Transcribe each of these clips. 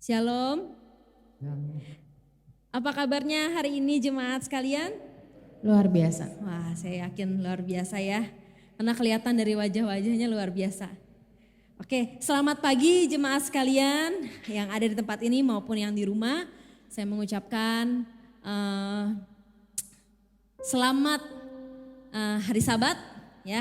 Shalom. Apa kabarnya hari ini jemaat sekalian? Luar biasa. Wah, saya yakin luar biasa ya. Karena kelihatan dari wajah-wajahnya luar biasa. Oke, selamat pagi jemaat sekalian yang ada di tempat ini maupun yang di rumah. Saya mengucapkan selamat hari Sabat ya.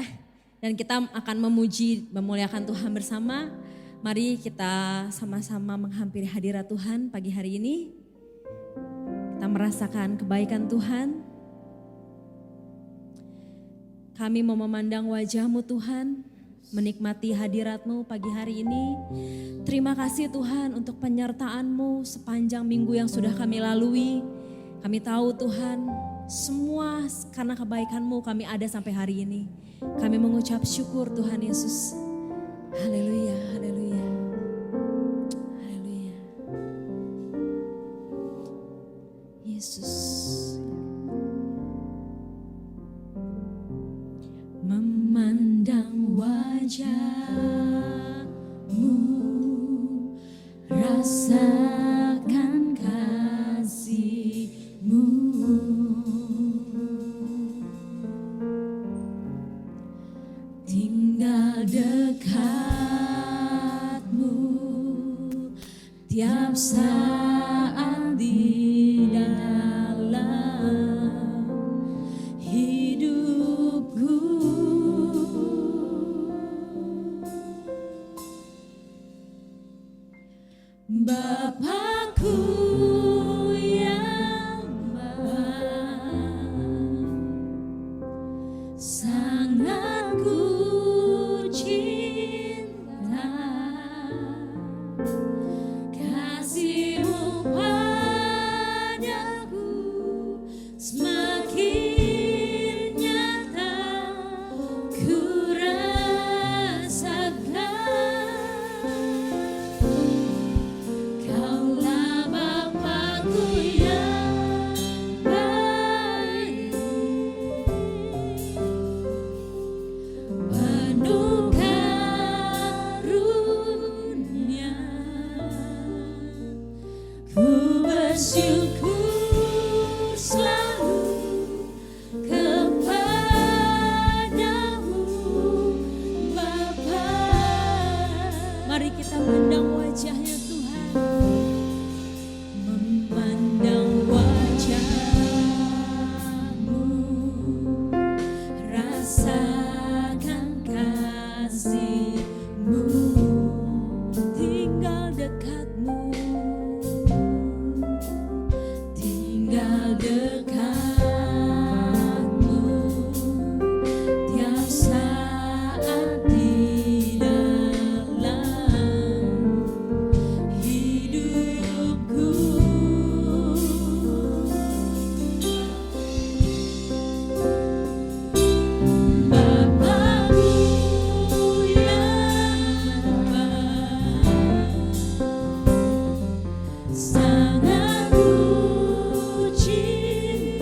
Dan kita akan memuji, memuliakan Tuhan bersama. Mari kita sama-sama menghampiri hadirat Tuhan pagi hari ini. Kita merasakan kebaikan Tuhan. Kami mau memandang wajah-Mu Tuhan, menikmati hadirat-Mu pagi hari ini. Terima kasih Tuhan untuk penyertaan-Mu sepanjang minggu yang sudah kami lalui. Kami tahu Tuhan, semua karena kebaikan-Mu kami ada sampai hari ini. Kami mengucap syukur Tuhan Yesus. Haleluya, haleluya, haleluya. Yesus. Memandang wajah-Mu, rasakan kasih-Mu. Tinggal dekat-Mu tiap saat di dalam hidupku. Bapakku yang baik, sangat ku cinta, kasih-Mu padaku semakin nyata ku rasakan. Kaulah Bapakku yang baik, penuh karunia. Ku bersyukur selalu kepadamu Bapa. Mari kita pandang wajahnya Tuhan. Memandang wajah-Mu, rasakan kasih-Mu. Tinggal dekat-Mu, tinggal dekat-Mu tiap saat di dalam hidupku. Bapakku yang baik, sangat ku cinta,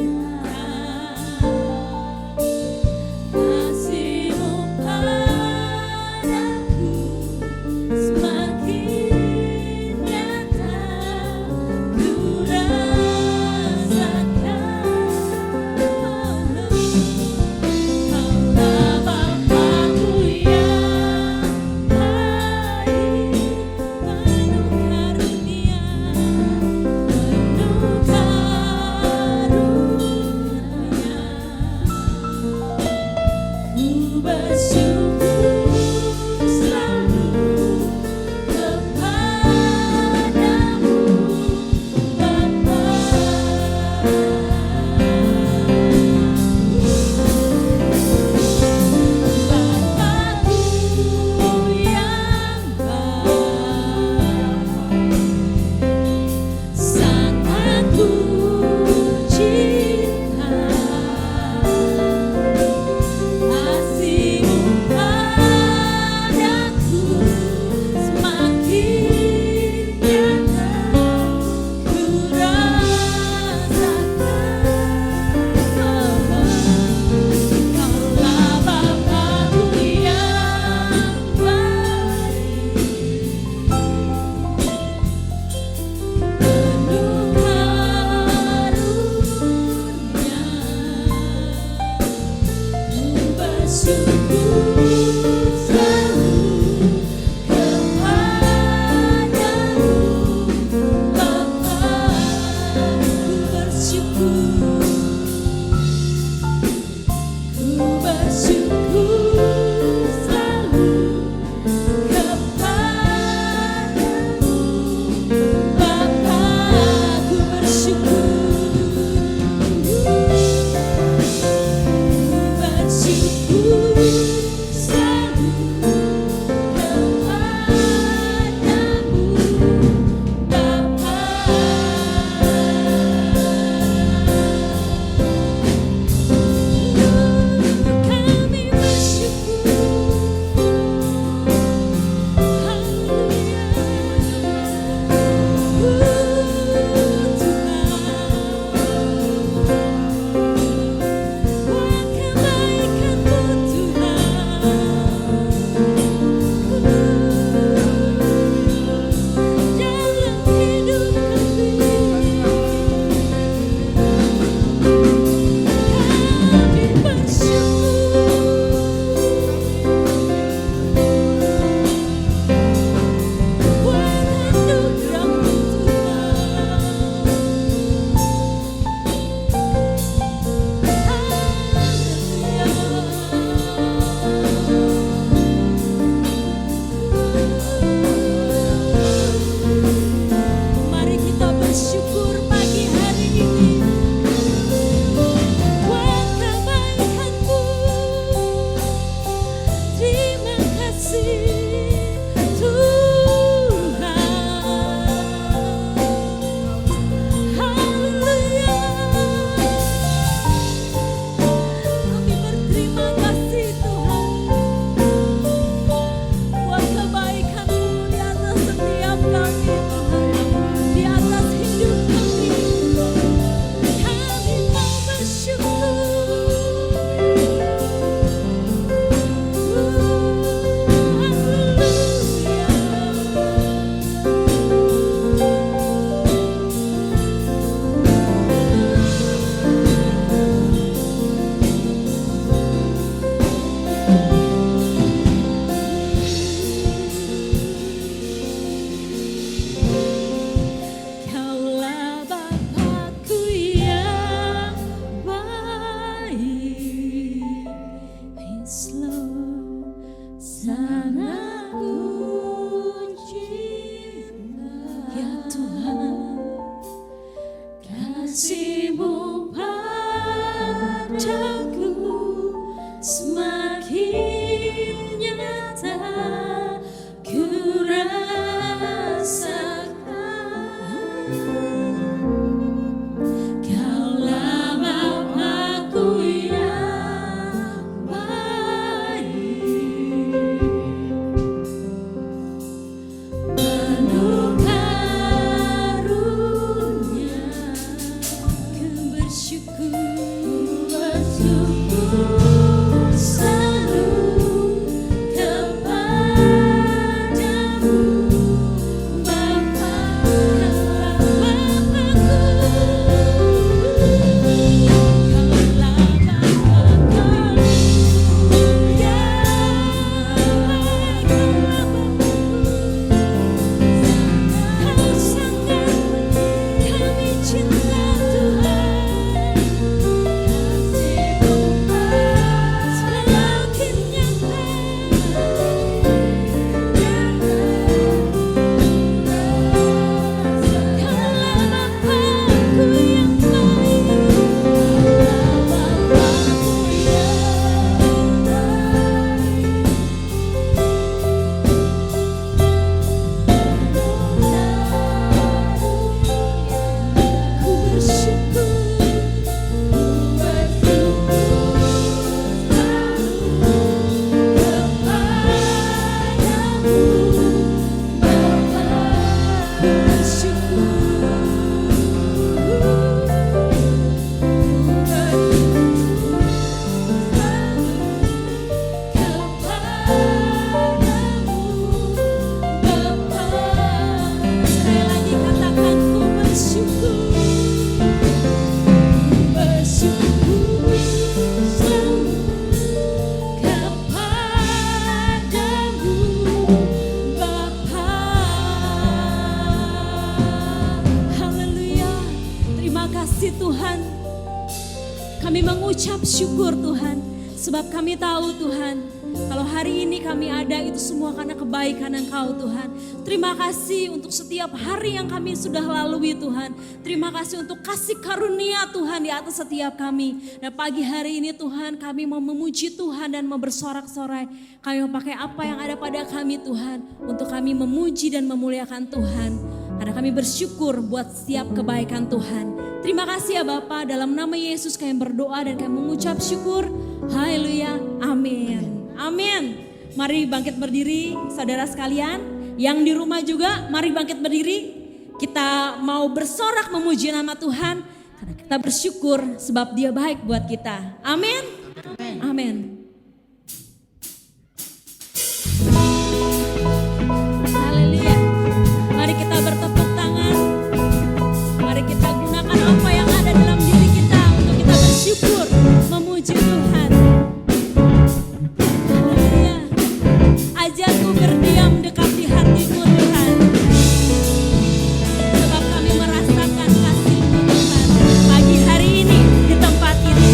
kasih Tuhan. Kami mengucap syukur Tuhan, sebab kami tahu Tuhan, kalau hari ini kami ada itu semua karena kebaikan Engkau Tuhan. Terima kasih untuk setiap hari yang kami sudah lalui Tuhan. Terima kasih untuk kasih karunia Tuhan di atas setiap kami. Dan pagi hari ini Tuhan, kami mau memuji Tuhan dan mau bersorak-sorai. Kami mau pakai apa yang ada pada kami Tuhan, untuk kami memuji dan memuliakan Tuhan. Karena kami bersyukur buat setiap kebaikan Tuhan. Terima kasih ya Bapa, dalam nama Yesus kami berdoa dan kami mengucap syukur. Haleluya, amin. Amin. Mari bangkit berdiri saudara sekalian. Yang di rumah juga mari bangkit berdiri. Kita mau bersorak memuji nama Tuhan. Karena kita bersyukur sebab Dia baik buat kita. Amin. Amin. Haleluya. Mari kita bertepuk tangan. Mari kita gunakan apa yang ada dalam diri kita untuk kita bersyukur memuji Tuhan. Haleluya. Ajarku berdiam dekat di hatimu Tuhan. Sebab kami merasakan kasih-Mu Tuhan pagi hari ini di tempat ini.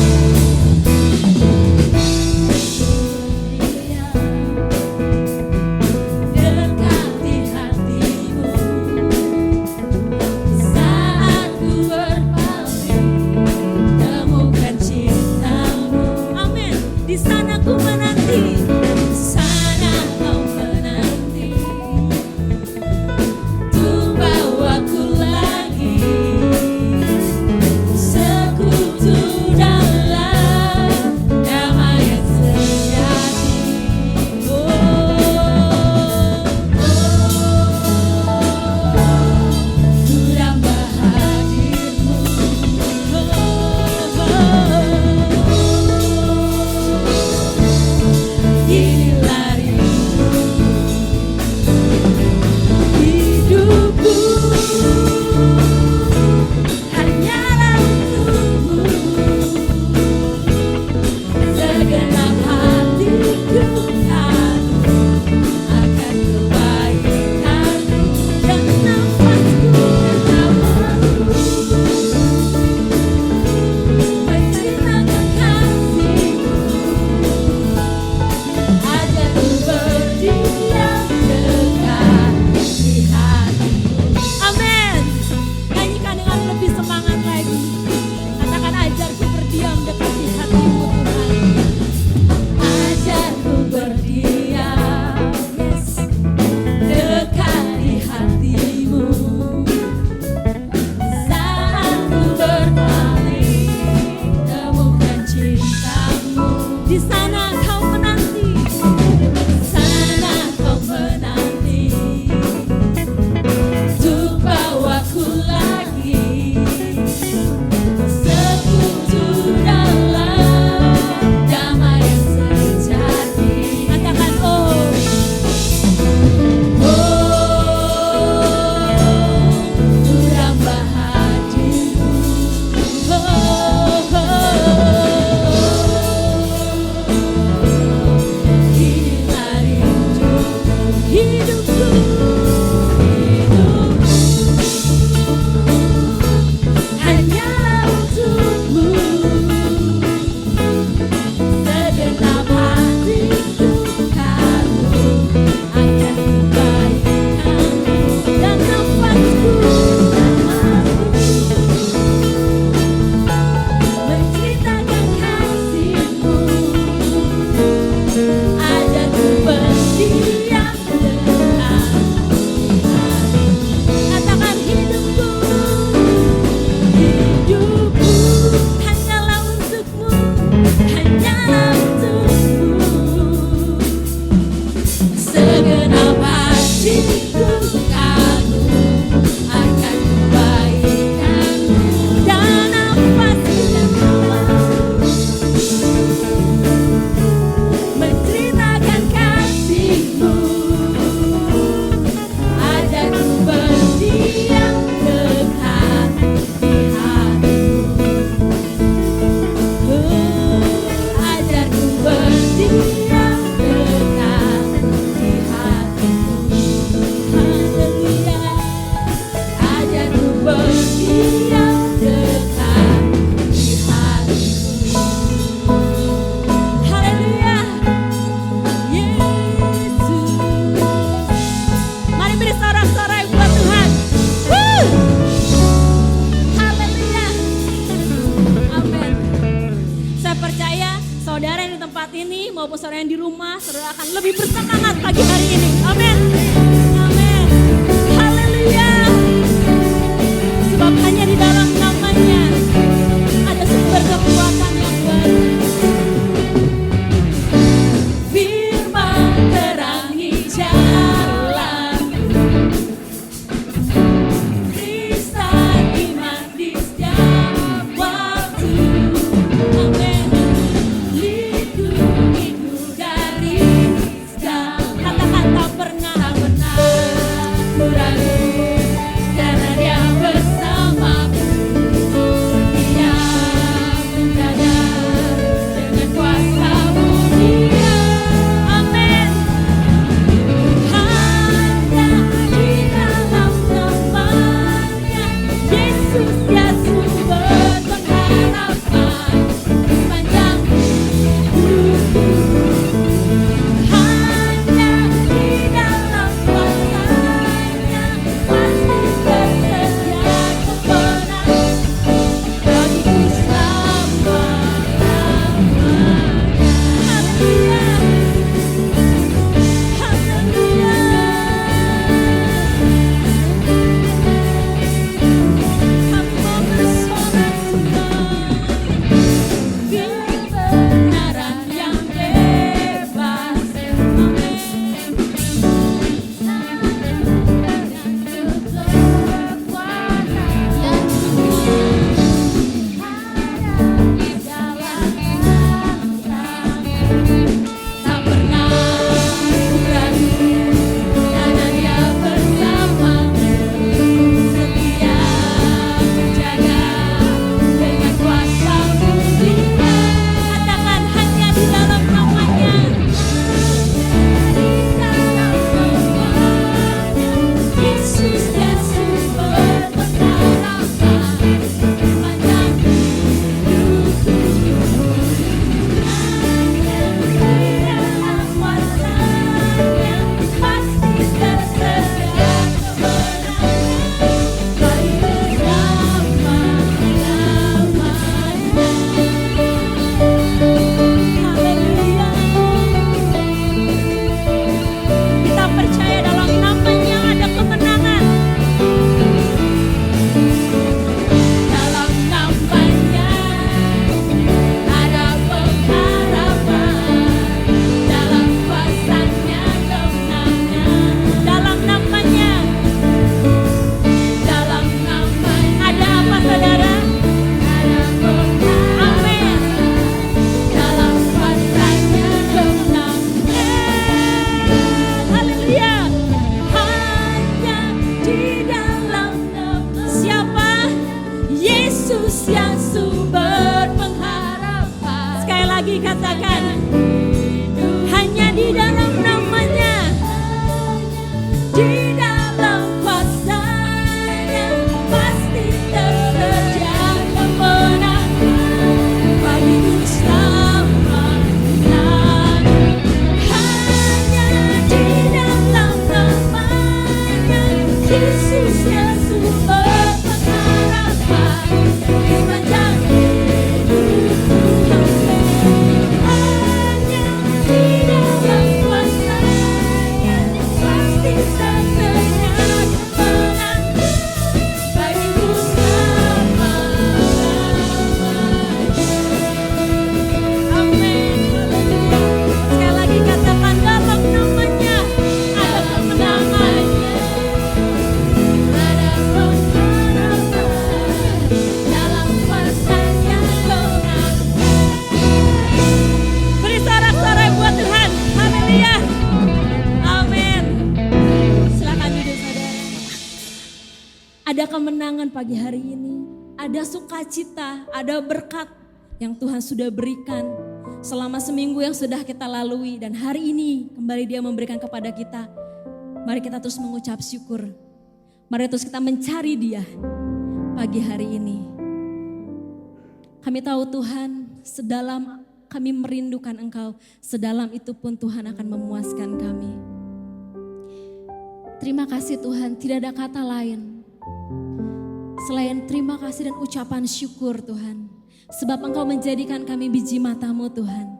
saudara yang di tempat ini maupun saudara yang di rumah, saudara akan lebih bersemangat pagi hari ini. Amin. Amin. Haleluya. Sebab hanya di dalam namanya ada sumber kekuatan yang baru. Firman terangi jalanku, kristal iman di setiap waktu. Amin. Lindungiku dari segala, katakan tak pernah ku ragu, karena Dia bersamaku. Dia menjaga dengan kuasa-Mu Dia. Amin. Hanya di dalam namanya Yesus ya sumber pengharapan sepanjang hidupku. Hanya di dalam kuasa-Nya pasti tersedia kemenangan bagiku selama-lamanya. Haleluya. Haleluya. Kami mau bersorak-sorai kebenaran yang bebas. Amin. Dan kekuatan yang di dalam tak pernah ku ragu, karena Dia bersamaku, setia menjaga dengan kuasa-Mu Dia. Katakan hanya di dalam namanya. Di dalam namanya Yesus ya sumber pengharapan sepanjang hidupku. Hanya di dalam kuasa-Nya pasti tersedia kemenangan bagiku selama-lamanya. Haleluya. Kita percaya dalam namanya ada kemenangan. Dalam namanya ada pengharapan, dalam kuasa-Nya kemenangan. Dalam namanya ada apa saudara? Ada pengharapan. Amin. Dalam kuasa-Nya kemenangan. Haleluya. Hanya di dalam nama siapa? Yesus yang sumber pengharapan. Sekali lagi katakan, hanya di dalam namanya, di dalam kuasa-Nya pasti tersedia kemenangan bagiku selama-lamanya. Hanya di dalam namanya Yesus yang sumber pengharapan sepanjang hidupku. Hanya di dalam kuasa-Nya pasti tersedia kemenangan bagiku selama-lamanya. Amin. Sekali lagi katakan, dalam namanya ada kemenangan. Ada pengharapan, dalam kuasa-Nya kemenangan. Beri sorak-sorai buat Tuhan. Haleluya. Amin. Silakan duduk saudara. Ada kemenangan pagi hari ini. Ada sukacita, ada berkat yang Tuhan sudah berikan selama seminggu yang sudah kita lalui. Dan hari ini kembali Dia memberikan kepada kita. Mari kita terus mengucap syukur. Mari terus kita mencari Dia pagi hari ini. Kami tahu Tuhan, sedalam kami merindukan Engkau, sedalam itu pun Tuhan akan memuaskan kami. Terima kasih Tuhan, tidak ada kata lain selain terima kasih dan ucapan syukur Tuhan. Sebab Engkau menjadikan kami biji mata-Mu Tuhan.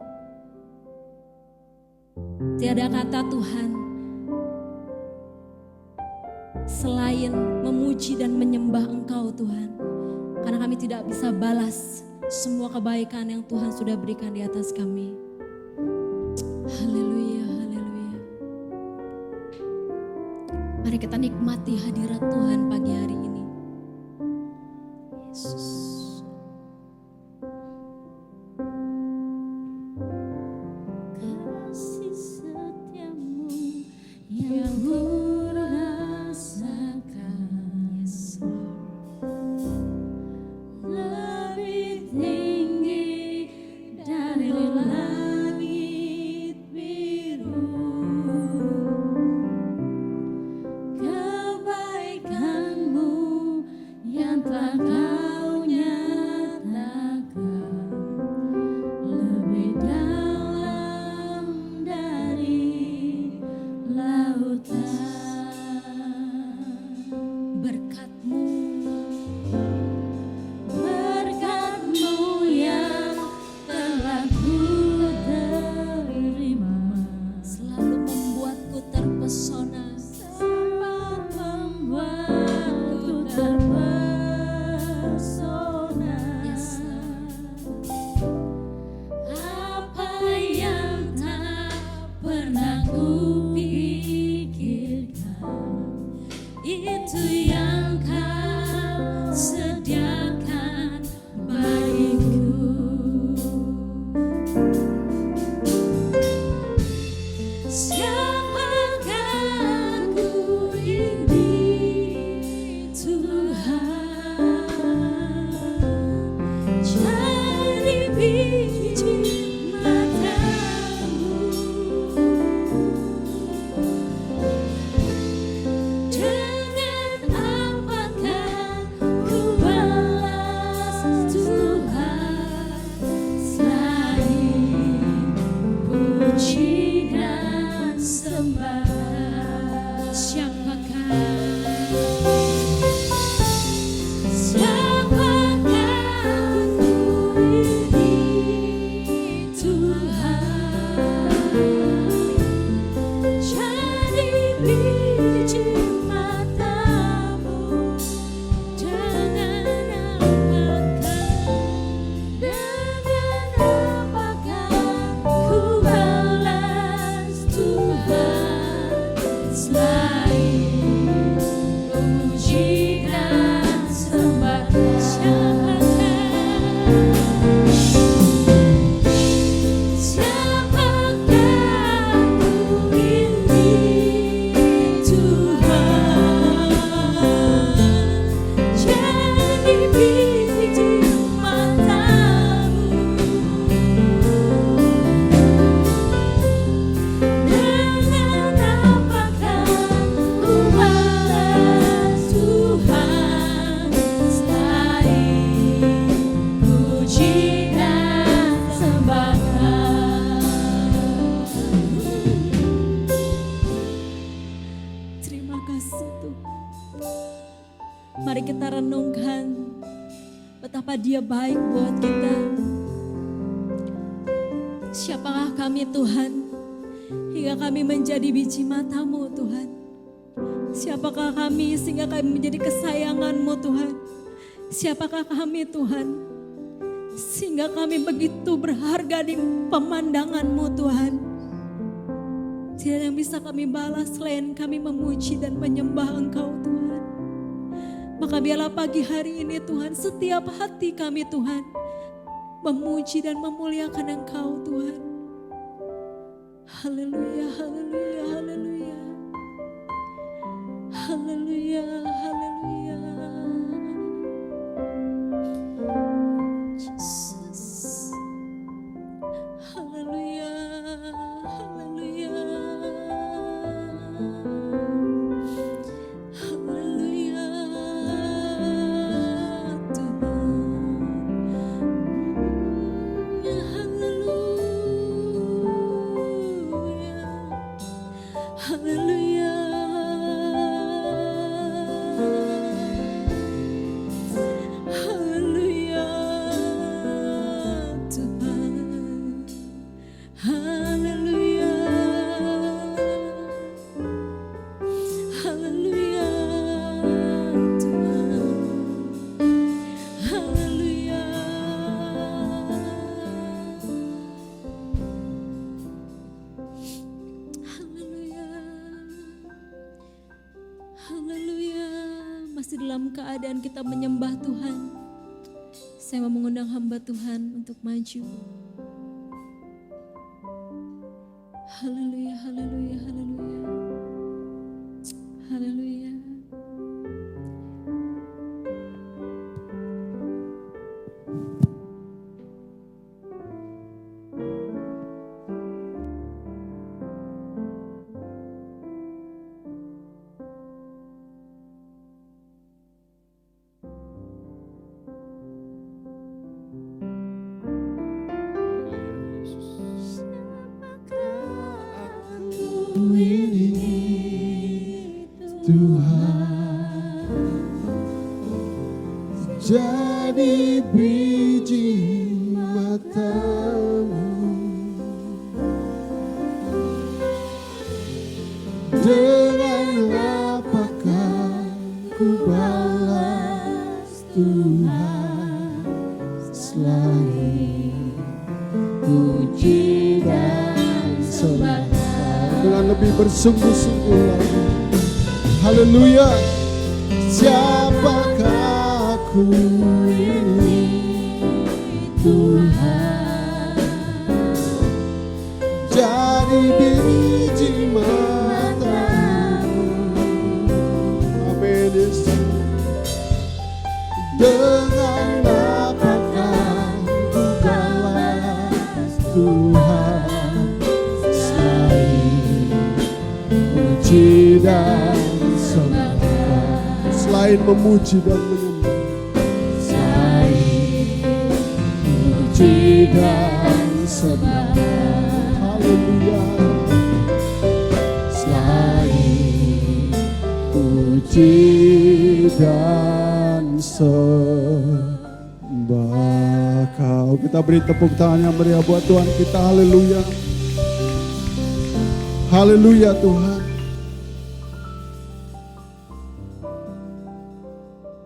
Tiada kata Tuhan selain memuji dan menyembah Engkau Tuhan. Karena kami tidak bisa balas semua kebaikan yang Tuhan sudah berikan di atas kami. Haleluya, haleluya. Mari kita nikmati hadirat Tuhan pagi hari ini. Yesus. Kasih setiamu yang kurasakan, Yes, lebih tinggi dari langit biru. Kebaikanmu yang telah kau nyatakan lebih dalam dari lautan. berkat-Mu Berkat-Mu yang telah ku terima selalu membuatku terpesona. sempat membuatku terpesona. Yes, Apa yang tak pernah kupikirkan, itu yang kau sediakan bagiku. Siapakah ku ini Tuhan, jadi biji matamu. Dengan apakah ku balas Tuhan selain puji dan sembah? Siapakah ku ini Tuhan, jadi biji matamu. Dengan apakah ku balas Tuhan selain puji dan sembah? Siapakah ku ini Tuhan, jadi biji matamu. Dengan apakah ku balas Tuhan selain puji dan sembah? Terima kasih Tuhan. Mari kita renungkan betapa Dia baik buat kita. Siapakah kami Tuhan, hingga kami menjadi biji mata-Mu Tuhan. Siapakah kami sehingga kami menjadi kesayangan-Mu Tuhan. Siapakah kami Tuhan, sehingga kami begitu berharga di pemandangan-Mu Tuhan. Tidak ada yang bisa kami balas selain kami memuji dan menyembah Engkau Tuhan. Maka biarlah pagi hari ini Tuhan, setiap hati kami Tuhan memuji dan memuliakan Engkau Tuhan. Haleluya, haleluya, haleluya. Haleluya, haleluya. Jesus. Haleluya, haleluya. Haleluya, Tuhan. Haleluya. Haleluya. dalam keadaan kita menyembah Tuhan. Saya mau mengundang hamba Tuhan untuk maju. Haleluya, haleluya, haleluya. Haleluya. Tuhan, jadi biji matamu, dengan apakah ku balas Tuhan selain puji dan sembah, dengan lebih bersungguh-sungguh lagi. Haleluya. Siapakah aku ini Tuhan, jadi biji matamu. Amin Yesus. Dengan apakah ku balas Tuhan selain puji dan selain memuji dan menyembah, selain puji dan sembah. Haleluya. Selain puji dan sembah Kau. Kita beri tepuk tangan yang meriah buat Tuhan kita. Haleluya. Haleluya Tuhan.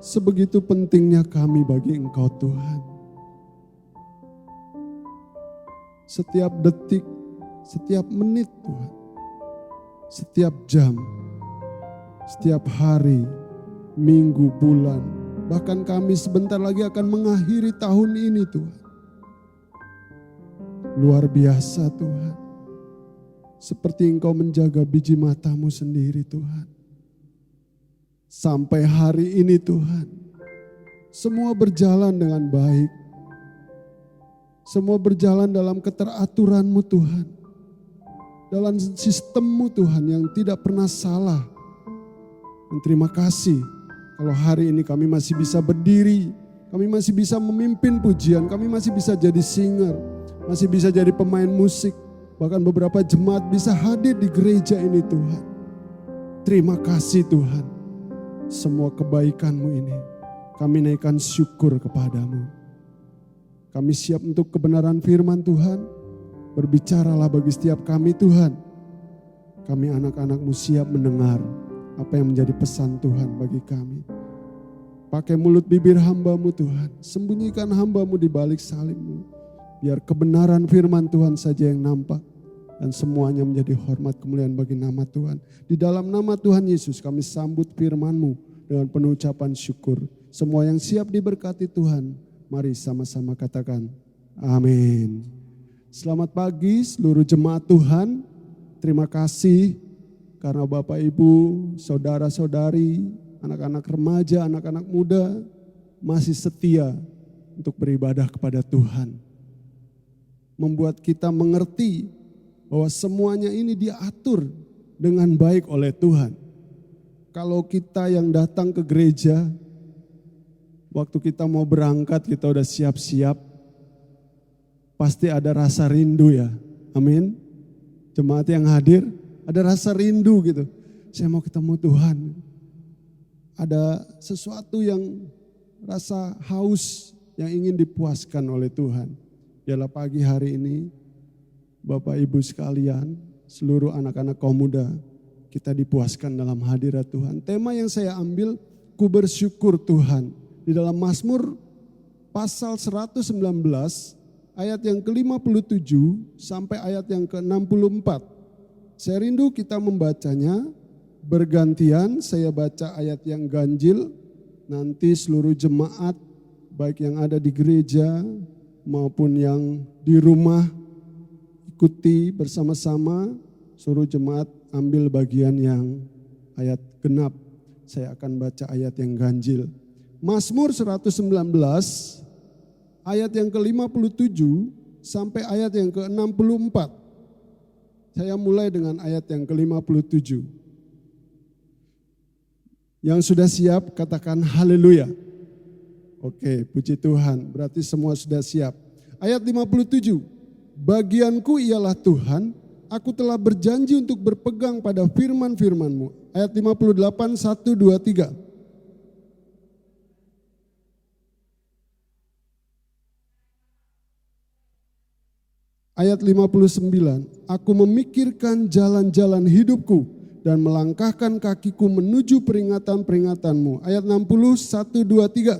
Sebegitu pentingnya kami bagi Engkau Tuhan. Setiap detik, setiap menit Tuhan. Setiap jam, setiap hari, minggu, bulan. Bahkan kami sebentar lagi akan mengakhiri tahun ini Tuhan. Luar biasa Tuhan. Seperti Engkau menjaga biji matamu sendiri Tuhan. Sampai hari ini Tuhan, semua berjalan dengan baik. Semua berjalan dalam keteraturan-Mu Tuhan. Dalam sistem-Mu Tuhan yang tidak pernah salah. Dan terima kasih kalau hari ini kami masih bisa berdiri. Kami masih bisa memimpin pujian, kami masih bisa jadi singer. Masih bisa jadi pemain musik. Bahkan beberapa jemaat bisa hadir di gereja ini Tuhan. Terima kasih Tuhan. Semua kebaikan-Mu ini kami naikkan syukur kepadamu. Kami siap untuk kebenaran firman Tuhan. Berbicaralah bagi setiap kami Tuhan. Kami anak-anak-Mu siap mendengar apa yang menjadi pesan Tuhan bagi kami. Pakai mulut bibir hamba-Mu Tuhan. Sembunyikan hamba-Mu di balik salib-Mu. Biar kebenaran firman Tuhan saja yang nampak. Dan semuanya menjadi hormat kemuliaan bagi nama Tuhan. Di dalam nama Tuhan Yesus kami sambut firman-Mu dengan penuh ucapan syukur. Semua yang siap diberkati Tuhan, mari sama-sama katakan amin. Selamat pagi seluruh jemaat Tuhan. Terima kasih karena Bapak Ibu, saudara-saudari, anak-anak remaja, anak-anak muda masih setia untuk beribadah kepada Tuhan. Membuat kita mengerti bahwa semuanya ini diatur dengan baik oleh Tuhan. Kalau kita yang datang ke gereja, waktu kita mau berangkat kita udah siap-siap, pasti ada rasa rindu ya, amin. Jemaat yang hadir, ada rasa rindu gitu. Saya mau ketemu Tuhan. Ada sesuatu yang rasa haus yang ingin dipuaskan oleh Tuhan. Biarlah pagi hari ini, Bapak Ibu sekalian, seluruh anak-anak kaum muda, kita dipuaskan dalam hadirat Tuhan. Tema yang saya ambil, ku bersyukur Tuhan. Di dalam Mazmur pasal 119, ayat yang ke-57 sampai ayat yang ke-64. Saya rindu kita membacanya, bergantian saya baca ayat yang ganjil, nanti seluruh jemaat baik yang ada di gereja maupun yang di rumah ikuti bersama-sama, suruh jemaat ambil bagian yang ayat genap. Saya akan baca ayat yang ganjil. Mazmur 119 ayat yang ke-57 sampai ayat yang ke-64. Saya mulai dengan ayat yang ke-57. Yang sudah siap katakan haleluya. Oke, puji Tuhan, berarti semua sudah siap. Ayat 57, bagianku ialah Tuhan, aku telah berjanji untuk berpegang pada firman-firman-Mu. Ayat 58, 1, 2, 3. Ayat 59, aku memikirkan jalan-jalan hidupku dan melangkahkan kakiku menuju peringatan-peringatan-Mu. Ayat 60, 1, 2, 3.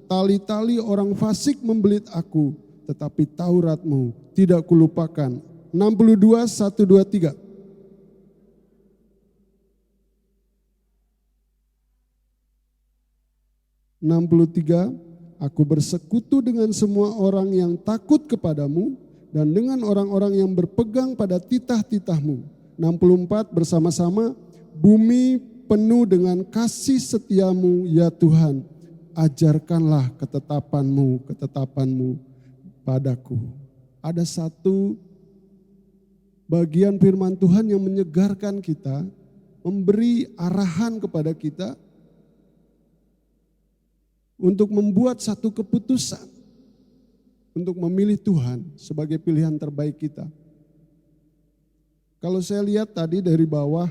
Tali-tali orang fasik membelit aku, tetapi Taurat-Mu tidak kulupakan. 62, 1, 2, 3. 63, aku bersekutu dengan semua orang yang takut kepadamu dan dengan orang-orang yang berpegang pada titah-titah-Mu. 64, bersama-sama, bumi penuh dengan kasih setia-Mu ya Tuhan, ajarkanlah ketetapan-Mu padaku. Ada satu bagian firman Tuhan yang menyegarkan kita, memberi arahan kepada kita untuk membuat satu keputusan untuk memilih Tuhan sebagai pilihan terbaik kita. Kalau saya lihat tadi dari bawah,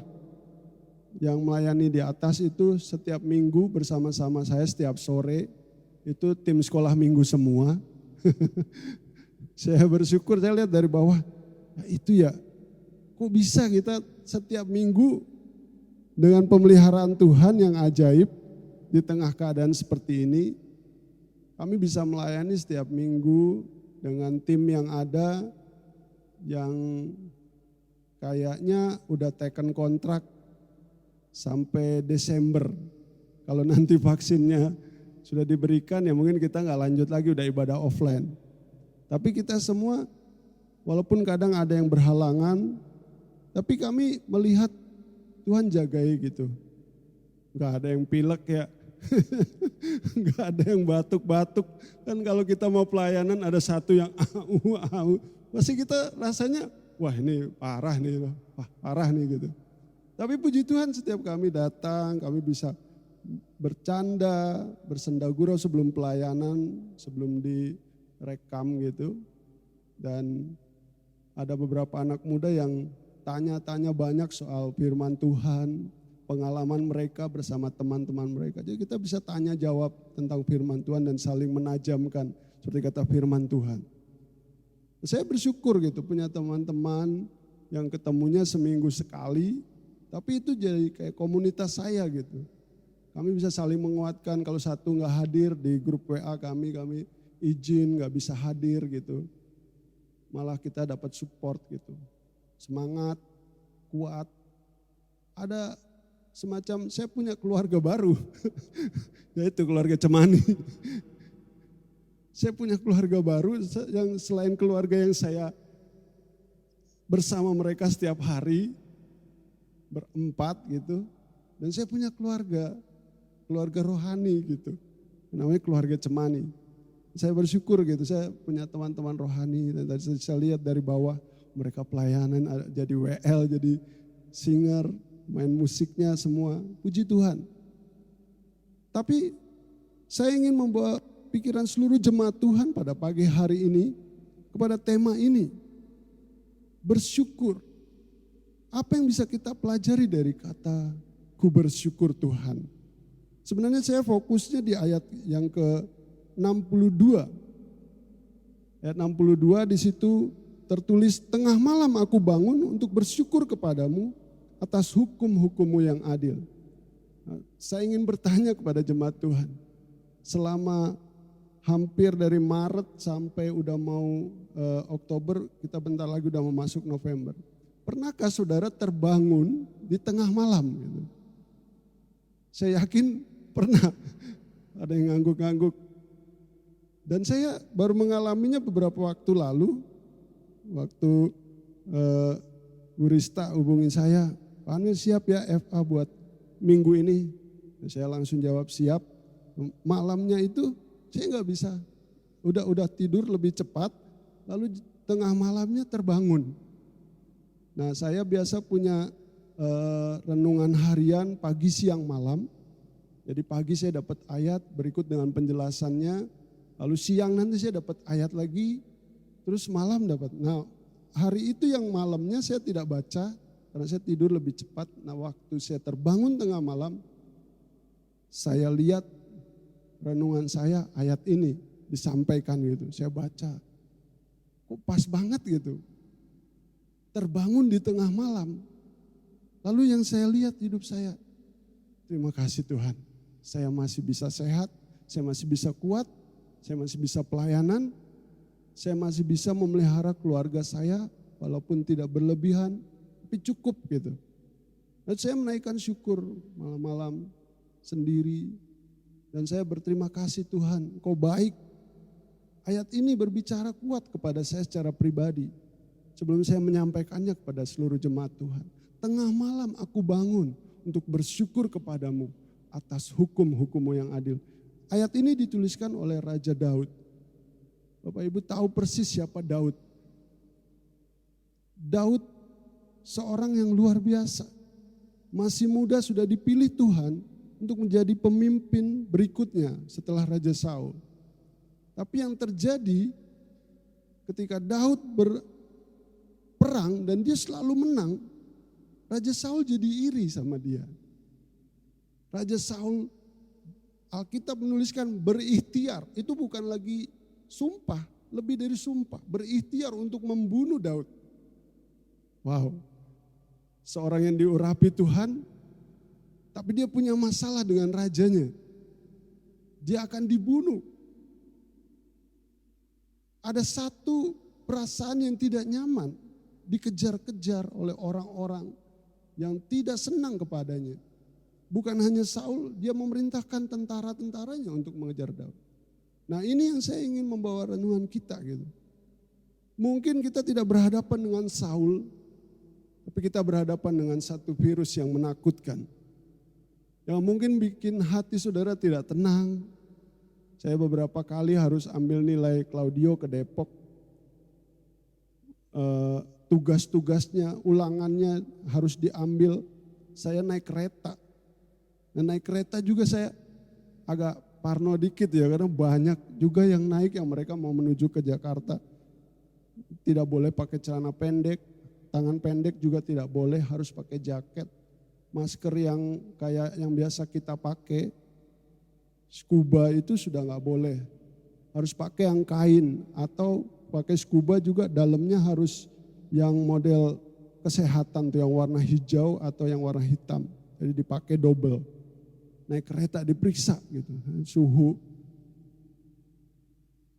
yang melayani di atas itu setiap minggu bersama-sama saya setiap sore, itu tim sekolah minggu semua. Saya bersyukur, saya lihat dari bawah, ya itu ya, kok bisa kita setiap minggu dengan pemeliharaan Tuhan yang ajaib, di tengah keadaan seperti ini, kami bisa melayani setiap minggu dengan tim yang ada, yang kayaknya udah taken kontrak sampai Desember. Kalau nanti vaksinnya sudah diberikan, ya mungkin kita nggak lanjut lagi, udah ibadah offline. Tapi kita semua, walaupun kadang ada yang berhalangan, tapi kami melihat Tuhan jagai gitu. Nggak ada yang pilek ya. Enggak ada yang batuk-batuk. Kan kalau kita mau pelayanan ada satu yang pasti kita rasanya wah ini parah nih, parah nih gitu. Tapi puji Tuhan setiap kami datang, kami bisa bercanda, bersendagurau sebelum pelayanan, sebelum direkam gitu. Dan ada beberapa anak muda yang tanya-tanya banyak soal firman Tuhan, pengalaman mereka bersama teman-teman mereka. Jadi kita bisa tanya jawab tentang firman Tuhan dan saling menajamkan seperti kata firman Tuhan. Saya bersyukur gitu punya teman-teman yang ketemunya seminggu sekali, tapi itu jadi kayak komunitas saya gitu. Kami bisa saling menguatkan, kalau satu nggak hadir di grup WA kami izin nggak bisa hadir gitu. Malah kita dapat support gitu. Semangat, kuat. Ada semacam saya punya keluarga baru, yaitu keluarga Cemani. Saya punya keluarga baru yang selain keluarga yang saya bersama mereka setiap hari, berempat gitu. Dan saya punya keluarga rohani gitu, namanya keluarga Cemani. Saya bersyukur gitu, saya punya teman-teman rohani dan tadi saya lihat dari bawah mereka pelayanan, jadi WL, jadi singer, main musiknya semua, puji Tuhan. Tapi saya ingin membawa pikiran seluruh jemaat Tuhan pada pagi hari ini kepada tema ini. Bersyukur. Apa yang bisa kita pelajari dari kata ku bersyukur Tuhan? Sebenarnya saya fokusnya di ayat yang ke-62. Ayat 62 di situ tertulis, tengah malam aku bangun untuk bersyukur kepadamu atas hukum-hukum-Mu yang adil. Nah, saya ingin bertanya kepada jemaat Tuhan, selama hampir dari Maret sampai udah mau Oktober, kita bentar lagi udah mau masuk November. Pernahkah saudara terbangun di tengah malam gitu? Saya yakin pernah. Ada yang ngangguk-ngangguk. Dan saya baru mengalaminya beberapa waktu lalu. Waktu Bu Rista hubungin saya, Pak Anil siap ya FA buat minggu ini? Saya langsung jawab siap. Malamnya itu saya nggak bisa. Udah tidur lebih cepat, lalu tengah malamnya terbangun. Nah saya biasa punya renungan harian pagi, siang, malam. Jadi pagi saya dapat ayat berikut dengan penjelasannya. Lalu siang nanti saya dapat ayat lagi. Terus malam dapat. Nah hari itu yang malamnya saya tidak baca karena saya tidur lebih cepat. Nah waktu saya terbangun tengah malam, saya lihat renungan saya ayat ini disampaikan gitu. Saya baca. Kok pas banget gitu. Terbangun di tengah malam. Lalu yang saya lihat hidup saya, terima kasih Tuhan. Saya masih bisa sehat, saya masih bisa kuat, saya masih bisa pelayanan, saya masih bisa memelihara keluarga saya walaupun tidak berlebihan, tapi cukup gitu. Dan saya menaikkan syukur malam-malam sendiri. Dan saya berterima kasih Tuhan, Engkau baik. Ayat ini berbicara kuat kepada saya secara pribadi. Sebelum saya menyampaikannya kepada seluruh jemaat Tuhan. Tengah malam aku bangun untuk bersyukur kepadamu atas hukum-hukum-Mu yang adil. Ayat ini dituliskan oleh Raja Daud. Bapak Ibu tahu persis siapa Daud. Daud seorang yang luar biasa. Masih muda sudah dipilih Tuhan untuk menjadi pemimpin berikutnya setelah Raja Saul. Tapi yang terjadi ketika Daud berperang dan dia selalu menang, Raja Saul jadi iri sama dia. Raja Saul, Alkitab menuliskan berikhtiar, itu bukan lagi sumpah, lebih dari sumpah, berikhtiar untuk membunuh Daud. Wow, seorang yang diurapi Tuhan, tapi dia punya masalah dengan rajanya. Dia akan dibunuh. Ada satu perasaan yang tidak nyaman, dikejar-kejar oleh orang-orang yang tidak senang kepadanya. Bukan hanya Saul, dia memerintahkan tentara-tentaranya untuk mengejar Daud. Nah ini yang saya ingin membawa renungan kita gitu. Mungkin kita tidak berhadapan dengan Saul, tapi kita berhadapan dengan satu virus yang menakutkan. Yang mungkin bikin hati saudara tidak tenang. Saya beberapa kali harus ambil nilai Claudio ke Depok. Tugas-tugasnya, ulangannya harus diambil. Saya naik kereta. Dan naik kereta juga saya agak parno dikit ya, karena banyak juga yang naik yang mereka mau menuju ke Jakarta. Tidak boleh pakai celana pendek, tangan pendek juga tidak boleh, harus pakai jaket. Masker yang kayak yang biasa kita pakai, scuba itu sudah nggak boleh. Harus pakai yang kain atau pakai scuba juga dalamnya harus yang model kesehatan tuh yang warna hijau atau yang warna hitam. Jadi dipakai double. Naik kereta diperiksa gitu, suhu.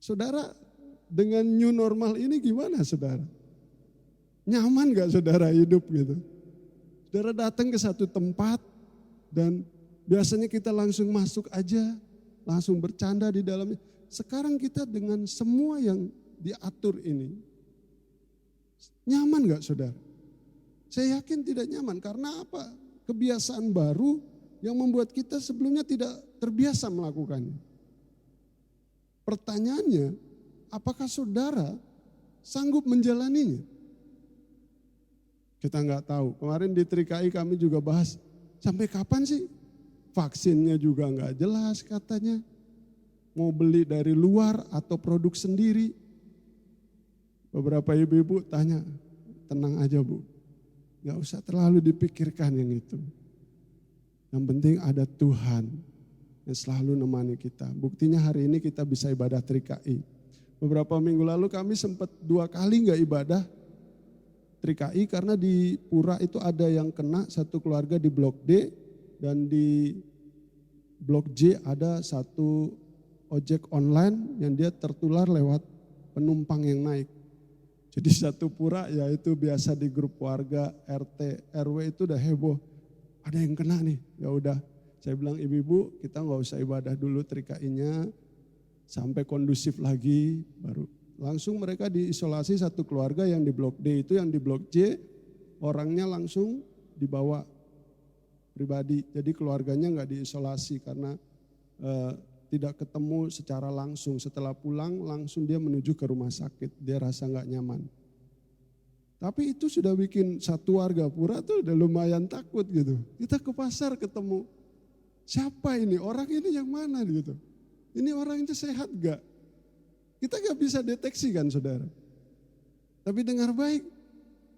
Saudara, dengan new normal ini gimana saudara? Nyaman gak saudara hidup gitu? Saudara datang ke satu tempat dan biasanya kita langsung masuk aja, langsung bercanda di dalamnya. Sekarang kita dengan semua yang diatur ini, nyaman gak saudara? Saya yakin tidak nyaman, karena apa? Kebiasaan baru yang membuat kita sebelumnya tidak terbiasa melakukannya. Pertanyaannya, apakah saudara sanggup menjalaninya? Kita nggak tahu. Kemarin di Trikai kami juga bahas, sampai kapan sih? Vaksinnya juga nggak jelas katanya. Mau beli dari luar atau produk sendiri. Beberapa ibu-ibu tanya, tenang aja Bu. Nggak usah terlalu dipikirkan yang itu. Yang penting ada Tuhan yang selalu nemani kita. Buktinya hari ini kita bisa ibadah Trikai. Beberapa minggu lalu kami sempat 2 kali nggak ibadah Trikai karena di Pura itu ada yang kena, satu keluarga di Blok D dan di Blok J ada satu ojek online yang dia tertular lewat penumpang yang naik. Jadi satu pura ya itu biasa di grup warga RT, RW itu udah heboh. Ada yang kena nih, ya udah. Saya bilang ibu-ibu kita nggak usah ibadah dulu TKI-nya sampai kondusif lagi baru. Langsung mereka diisolasi satu keluarga yang di blok D itu, yang di blok J orangnya langsung dibawa pribadi. Jadi keluarganya nggak diisolasi karena tidak ketemu secara langsung. Setelah pulang langsung dia menuju ke rumah sakit, dia rasa nggak nyaman. Tapi itu sudah bikin satu warga pura tuh udah lumayan takut gitu. Kita ke pasar ketemu, siapa ini, orang ini yang mana gitu. Ini orangnya sehat gak? Kita gak bisa deteksi kan saudara. Tapi dengar baik,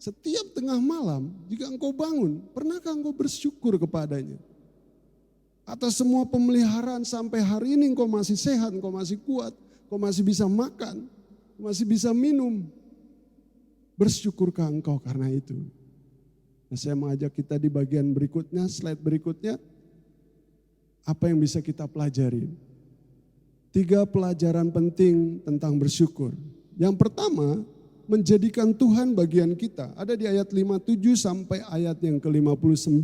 setiap tengah malam jika engkau bangun, pernahkah engkau bersyukur kepadanya? Atas semua pemeliharaan sampai hari ini engkau masih sehat, engkau masih kuat, engkau masih bisa makan, masih bisa minum. Bersyukurkah engkau karena itu? Nah, saya mengajak kita di bagian berikutnya, slide berikutnya, apa yang bisa kita pelajari? 3 pelajaran penting tentang bersyukur. Yang pertama, menjadikan Tuhan bagian kita. Ada di ayat 57 sampai ayat yang ke-59.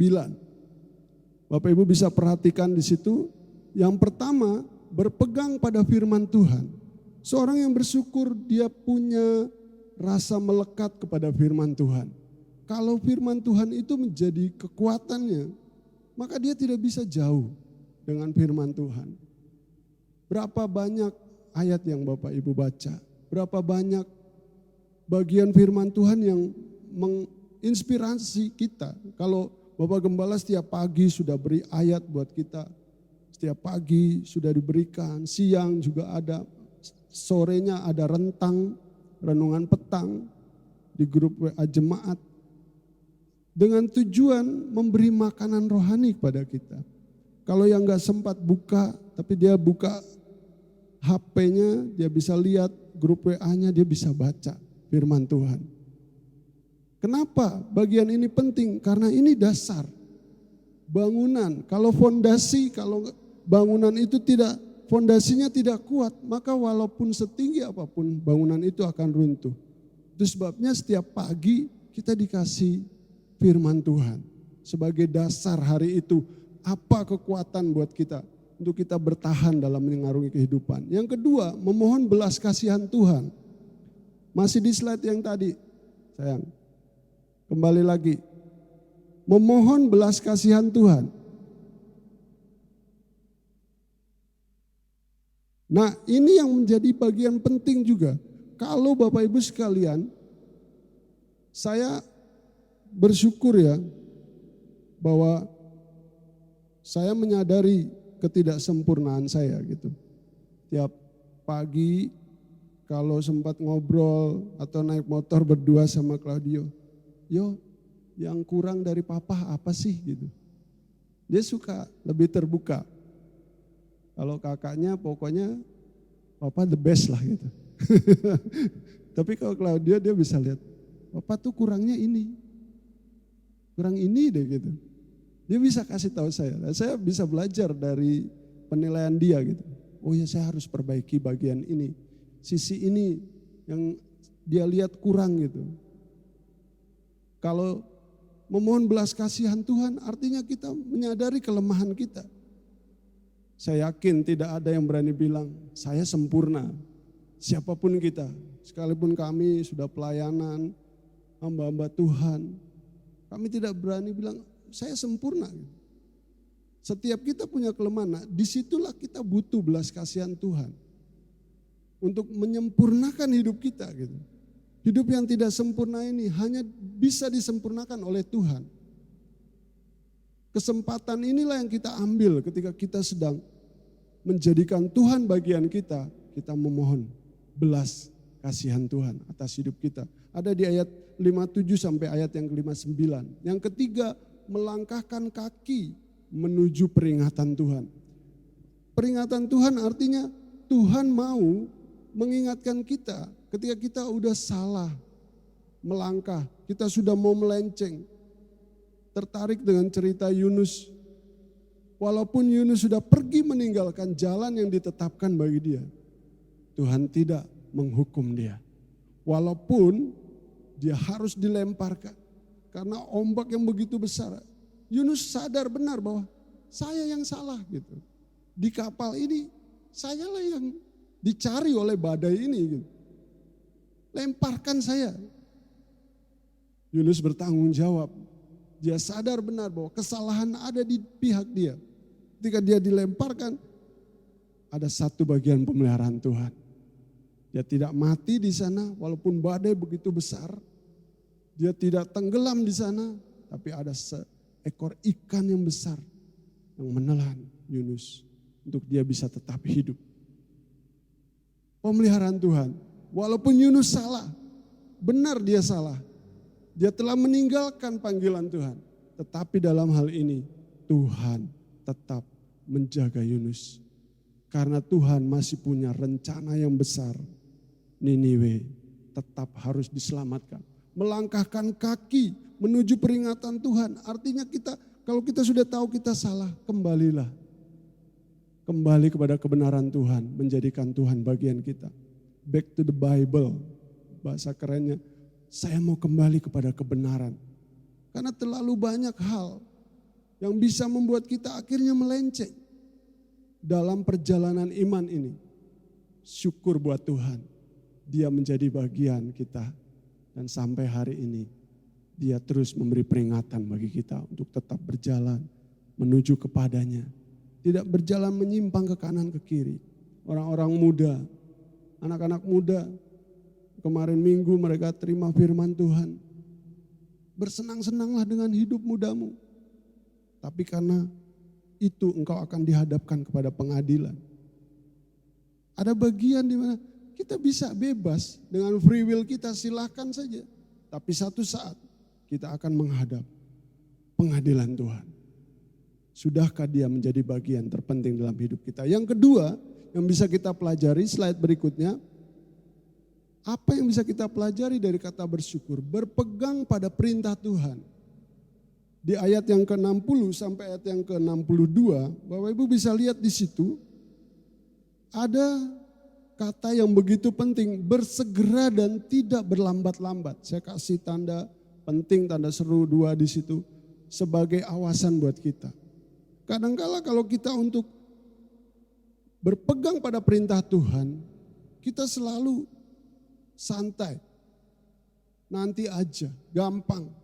Bapak Ibu bisa perhatikan di situ. Yang pertama, berpegang pada firman Tuhan. Seorang yang bersyukur dia punya rasa melekat kepada firman Tuhan. Kalau firman Tuhan itu menjadi kekuatannya, maka dia tidak bisa jauh dengan firman Tuhan. Berapa banyak ayat yang Bapak Ibu baca, berapa banyak bagian firman Tuhan yang menginspirasi kita. Kalau Bapak Gembala setiap pagi sudah beri ayat buat kita. Setiap pagi sudah diberikan, siang juga ada, sorenya ada rentang, renungan petang di grup WA jemaat. Dengan tujuan memberi makanan rohani kepada kita. Kalau yang gak sempat buka, tapi dia buka HP-nya, dia bisa lihat grup WA-nya, dia bisa baca firman Tuhan. Kenapa bagian ini penting? Karena ini dasar bangunan. Kalau fondasi, kalau bangunan itu tidak, fondasinya tidak kuat, maka walaupun setinggi apapun bangunan itu akan runtuh. Itu sebabnya setiap pagi kita dikasih firman Tuhan sebagai dasar hari itu. Apa kekuatan buat kita untuk kita bertahan dalam mengarungi kehidupan. Yang kedua, memohon belas kasihan Tuhan. Masih di slide yang tadi, sayang. Kembali lagi, memohon belas kasihan Tuhan. Nah, ini yang menjadi bagian penting juga. Kalau Bapak Ibu sekalian, saya bersyukur ya bahwa saya menyadari ketidaksempurnaan saya gitu. Tiap pagi kalau sempat ngobrol atau naik motor berdua sama Claudio, yo yang kurang dari papa apa sih gitu. Dia suka lebih terbuka. Kalau kakaknya pokoknya papa the best lah gitu. Tapi kalau Claudio dia bisa lihat, papa tuh kurangnya ini. Kurang ini deh gitu. Dia bisa kasih tahu saya. Dan saya bisa belajar dari penilaian dia gitu. Oh ya saya harus perbaiki bagian ini. Sisi ini yang dia lihat kurang gitu. Kalau memohon belas kasihan Tuhan artinya kita menyadari kelemahan kita. Saya yakin tidak ada yang berani bilang saya sempurna. Siapapun kita, sekalipun kami sudah pelayanan, hamba-hamba Tuhan, kami tidak berani bilang saya sempurna. Setiap kita punya kelemahan, nah, disitulah kita butuh belas kasihan Tuhan. Untuk menyempurnakan hidup kita gitu. Hidup yang tidak sempurna ini hanya bisa disempurnakan oleh Tuhan. Kesempatan inilah yang kita ambil ketika kita sedang menjadikan Tuhan bagian kita. Kita memohon belas kasihan Tuhan atas hidup kita. Ada di ayat 57 sampai ayat yang ke-59. Yang ketiga, melangkahkan kaki menuju peringatan Tuhan. Peringatan Tuhan artinya Tuhan mau mengingatkan kita ketika kita udah salah melangkah, kita sudah mau melenceng. Tertarik dengan cerita Yunus. Walaupun Yunus sudah pergi meninggalkan jalan yang ditetapkan bagi dia, Tuhan tidak menghukum dia. Walaupun dia harus dilemparkan karena ombak yang begitu besar. Yunus sadar benar bahwa saya yang salah gitu. Di kapal ini sayalah yang dicari oleh badai ini gitu. Lemparkan saya. Yunus bertanggung jawab. Dia sadar benar bahwa kesalahan ada di pihak dia. Ketika dia dilemparkan, ada satu bagian pemeliharaan Tuhan. Dia tidak mati di sana walaupun badai begitu besar. Dia tidak tenggelam di sana, tapi ada seekor ikan yang besar yang menelan Yunus untuk dia bisa tetap hidup. Pemeliharaan Tuhan, walaupun Yunus salah, benar dia salah. Dia telah meninggalkan panggilan Tuhan, tetapi dalam hal ini Tuhan tetap menjaga Yunus. Karena Tuhan masih punya rencana yang besar. Niniwe tetap harus diselamatkan. Melangkahkan kaki menuju peringatan Tuhan. Artinya kalau kita sudah tahu kita salah, kembalilah. Kembali kepada kebenaran Tuhan, menjadikan Tuhan bagian kita. Back to the Bible, bahasa kerennya. Saya mau kembali kepada kebenaran. Karena terlalu banyak hal yang bisa membuat kita akhirnya melenceng dalam perjalanan iman ini. Syukur buat Tuhan, Dia menjadi bagian kita. Dan sampai hari ini Dia terus memberi peringatan bagi kita untuk tetap berjalan menuju kepadanya. Tidak berjalan menyimpang ke kanan ke kiri. Orang-orang muda, anak-anak muda, kemarin minggu mereka terima firman Tuhan. Bersenang-senanglah dengan hidup mudamu. Tapi karena itu engkau akan dihadapkan kepada pengadilan. Ada bagian di mana kita bisa bebas dengan free will kita, silahkan saja. Tapi satu saat kita akan menghadap pengadilan Tuhan. Sudahkah dia menjadi bagian terpenting dalam hidup kita? Yang kedua yang bisa kita pelajari, slide berikutnya. Apa yang bisa kita pelajari dari kata bersyukur? Berpegang pada perintah Tuhan. Di ayat yang ke-60 sampai ayat yang ke-62, Bapak Ibu bisa lihat di situ, ada kata yang begitu penting, bersegera dan tidak berlambat-lambat. Saya kasih tanda penting, tanda seru 2 di situ, sebagai awasan buat kita. Kadangkala kalau kita untuk berpegang pada perintah Tuhan, kita selalu santai, nanti aja, gampang.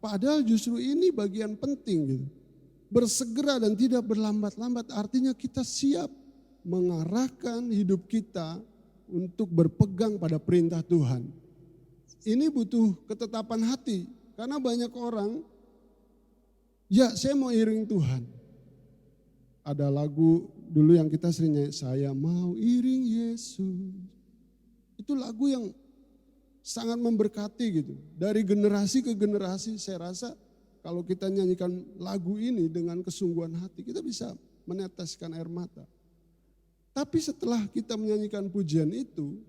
Padahal justru ini bagian penting gitu. Bersegera dan tidak berlambat-lambat artinya kita siap mengarahkan hidup kita untuk berpegang pada perintah Tuhan. Ini butuh ketetapan hati karena banyak orang, ya saya mau iring Tuhan. Ada lagu dulu yang kita sering nyanyi, saya mau iring Yesus. Itu lagu yang sangat memberkati gitu. Dari generasi ke generasi saya rasa kalau kita nyanyikan lagu ini dengan kesungguhan hati kita bisa meneteskan air mata. Tapi setelah kita menyanyikan pujian itu,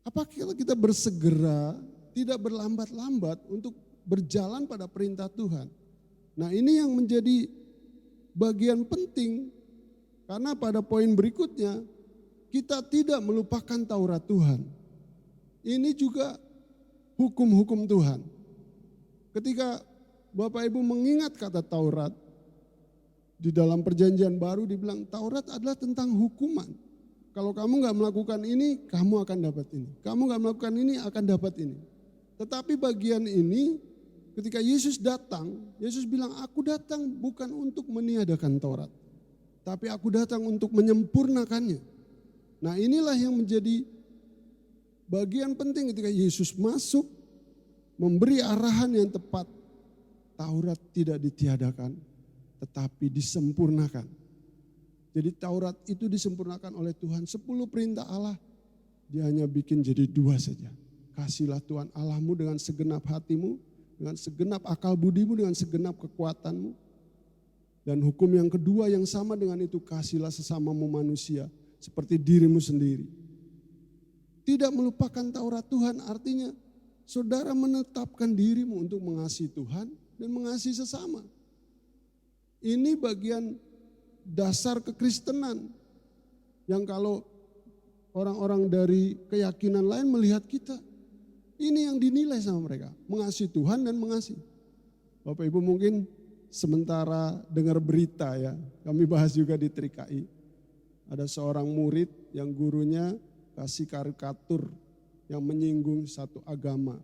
apakah kita bersegera, tidak berlambat-lambat untuk berjalan pada perintah Tuhan? Nah ini yang menjadi bagian penting karena pada poin berikutnya kita tidak melupakan Taurat Tuhan. Ini juga hukum-hukum Tuhan. Ketika Bapak Ibu mengingat kata Taurat, di dalam perjanjian baru dibilang Taurat adalah tentang hukuman. Kalau kamu gak melakukan ini, kamu akan dapat ini. Kamu gak melakukan ini, akan dapat ini. Tetapi bagian ini ketika Yesus datang, Yesus bilang aku datang bukan untuk meniadakan Taurat. Tapi aku datang untuk menyempurnakannya. Nah inilah yang menjadi bagian penting ketika Yesus masuk memberi arahan yang tepat. Taurat tidak ditiadakan tetapi disempurnakan. Jadi Taurat itu disempurnakan oleh Tuhan. 10 perintah Allah dia hanya bikin jadi 2 saja. Kasihlah Tuhan Allahmu dengan segenap hatimu, dengan segenap akal budimu, dengan segenap kekuatanmu. Dan hukum yang kedua yang sama dengan itu, kasihlah sesamamu manusia seperti dirimu sendiri. Tidak melupakan Taurat Tuhan artinya saudara menetapkan dirimu untuk mengasihi Tuhan dan mengasihi sesama. Ini bagian dasar kekristenan yang kalau orang-orang dari keyakinan lain melihat kita, ini yang dinilai sama mereka, mengasihi Tuhan dan mengasihi. Bapak Ibu mungkin sementara dengar berita ya, kami bahas juga di Trikai. Ada seorang murid yang gurunya kasih karikatur yang menyinggung satu agama.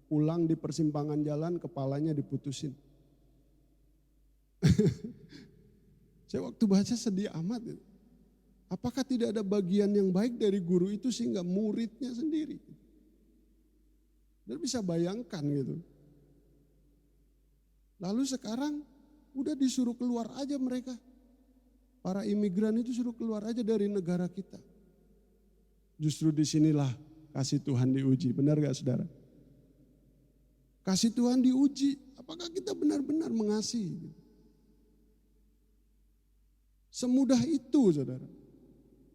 Pulang di persimpangan jalan kepalanya diputusin. Saya waktu baca sedih amat. Apakah tidak ada bagian yang baik dari guru itu sehingga muridnya sendiri? Dan bisa bayangkan gitu. Lalu sekarang udah disuruh keluar aja mereka. Para imigran itu suruh keluar aja dari negara kita. Justru disinilah kasih Tuhan diuji. Benar gak saudara? Kasih Tuhan diuji. Apakah kita benar-benar mengasihi? Semudah itu saudara.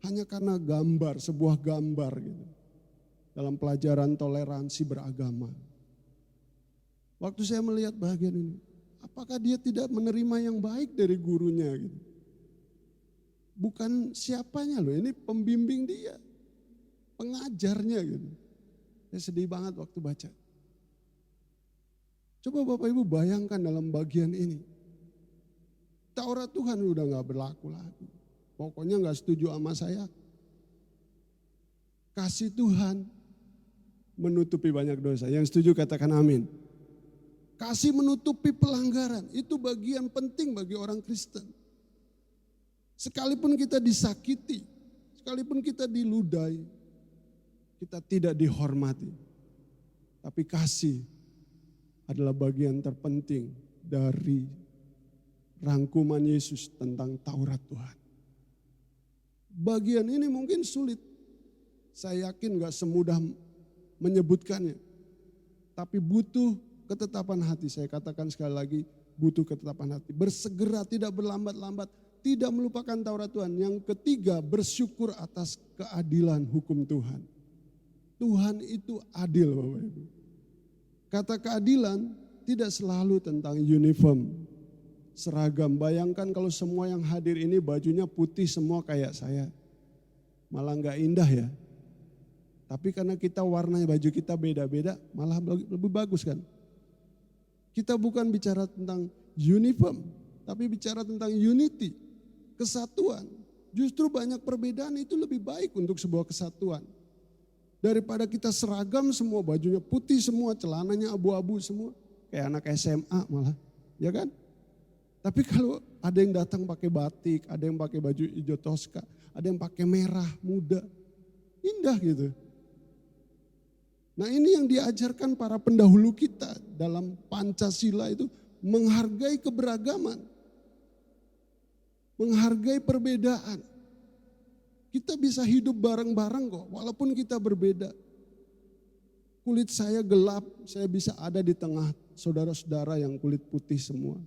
Hanya karena gambar, sebuah gambar gitu. Dalam pelajaran toleransi beragama. Waktu saya melihat bagian ini. Apakah dia tidak menerima yang baik dari gurunya gitu. Bukan siapanya loh, ini pembimbing dia, pengajarnya gitu. Saya sedih banget waktu baca. Coba Bapak Ibu bayangkan dalam bagian ini. Taurat Tuhan udah gak berlaku lagi. Pokoknya gak setuju sama saya. Kasih Tuhan menutupi banyak dosa. Yang setuju katakan amin. Kasih menutupi pelanggaran, itu bagian penting bagi orang Kristen. Sekalipun kita disakiti, sekalipun kita diludai, kita tidak dihormati. Tapi kasih adalah bagian terpenting dari rangkuman Yesus tentang Taurat Tuhan. Bagian ini mungkin sulit, saya yakin gak semudah menyebutkannya. Tapi butuh ketetapan hati, saya katakan sekali lagi, butuh ketetapan hati. Bersegera, tidak berlambat-lambat. Tidak melupakan Taurat Tuhan. Yang ketiga, bersyukur atas keadilan hukum Tuhan. Tuhan itu adil Bapak Ibu. Kata keadilan tidak selalu tentang uniform, seragam. Bayangkan kalau semua yang hadir ini bajunya putih semua kayak saya. Malah gak indah ya. Tapi karena kita warnanya baju kita beda-beda, malah lebih bagus kan. Kita bukan bicara tentang uniform, tapi bicara tentang unity. Kesatuan, justru banyak perbedaan itu lebih baik untuk sebuah kesatuan. Daripada kita seragam semua, bajunya putih semua, celananya abu-abu semua. Kayak anak SMA malah, ya kan? Tapi kalau ada yang datang pakai batik, ada yang pakai baju hijau toska, ada yang pakai merah muda, indah gitu. Nah ini yang diajarkan para pendahulu kita dalam Pancasila itu, menghargai keberagaman. Menghargai perbedaan. Kita bisa hidup bareng-bareng kok, walaupun kita berbeda. Kulit saya gelap, saya bisa ada di tengah saudara-saudara yang kulit putih semua.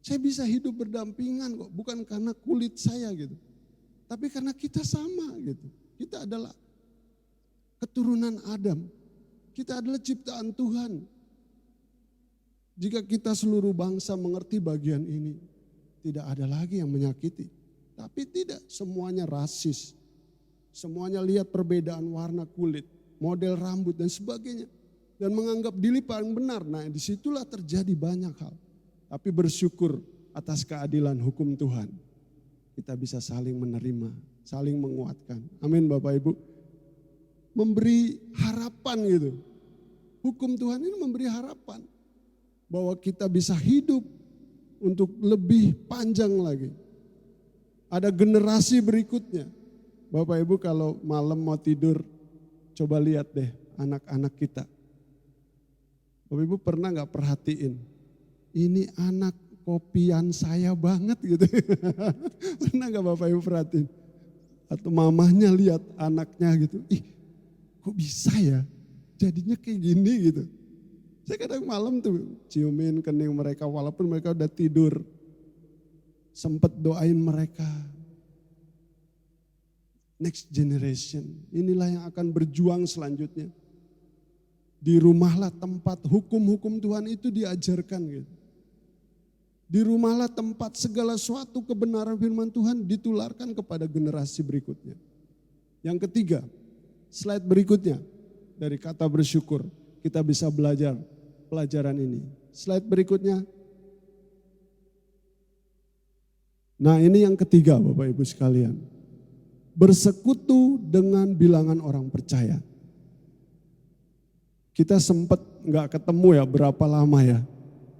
Saya bisa hidup berdampingan kok, bukan karena kulit saya gitu. Tapi karena kita sama gitu. Kita adalah keturunan Adam. Kita adalah ciptaan Tuhan. Jika kita seluruh bangsa mengerti bagian ini, tidak ada lagi yang menyakiti. Tapi tidak semuanya rasis. Semuanya lihat perbedaan warna kulit, model rambut dan sebagainya. Dan menganggap diri paling benar. Nah disitulah terjadi banyak hal. Tapi bersyukur atas keadilan hukum Tuhan. Kita bisa saling menerima, saling menguatkan. Amin Bapak Ibu. Memberi harapan gitu. Hukum Tuhan ini memberi harapan. Bahwa kita bisa hidup untuk lebih panjang lagi. Ada generasi berikutnya. Bapak Ibu kalau malam mau tidur, coba lihat deh anak-anak kita. Bapak Ibu pernah gak perhatiin, ini anak kopian saya banget gitu. Pernah gak Bapak Ibu perhatiin? Atau mamahnya lihat anaknya gitu, ih kok bisa ya jadinya kayak gini gitu. Saya kadang malam tuh ciumin kening mereka walaupun mereka udah tidur. Sempat doain mereka. Next generation, inilah yang akan berjuang selanjutnya. Di rumahlah tempat hukum-hukum Tuhan itu diajarkan gitu. Di rumahlah tempat segala suatu kebenaran firman Tuhan ditularkan kepada generasi berikutnya. Yang ketiga, slide berikutnya dari kata bersyukur kita bisa belajar pelajaran ini. Slide berikutnya. Nah ini yang ketiga Bapak Ibu sekalian. Bersekutu dengan bilangan orang percaya. Kita sempat gak ketemu ya berapa lama ya.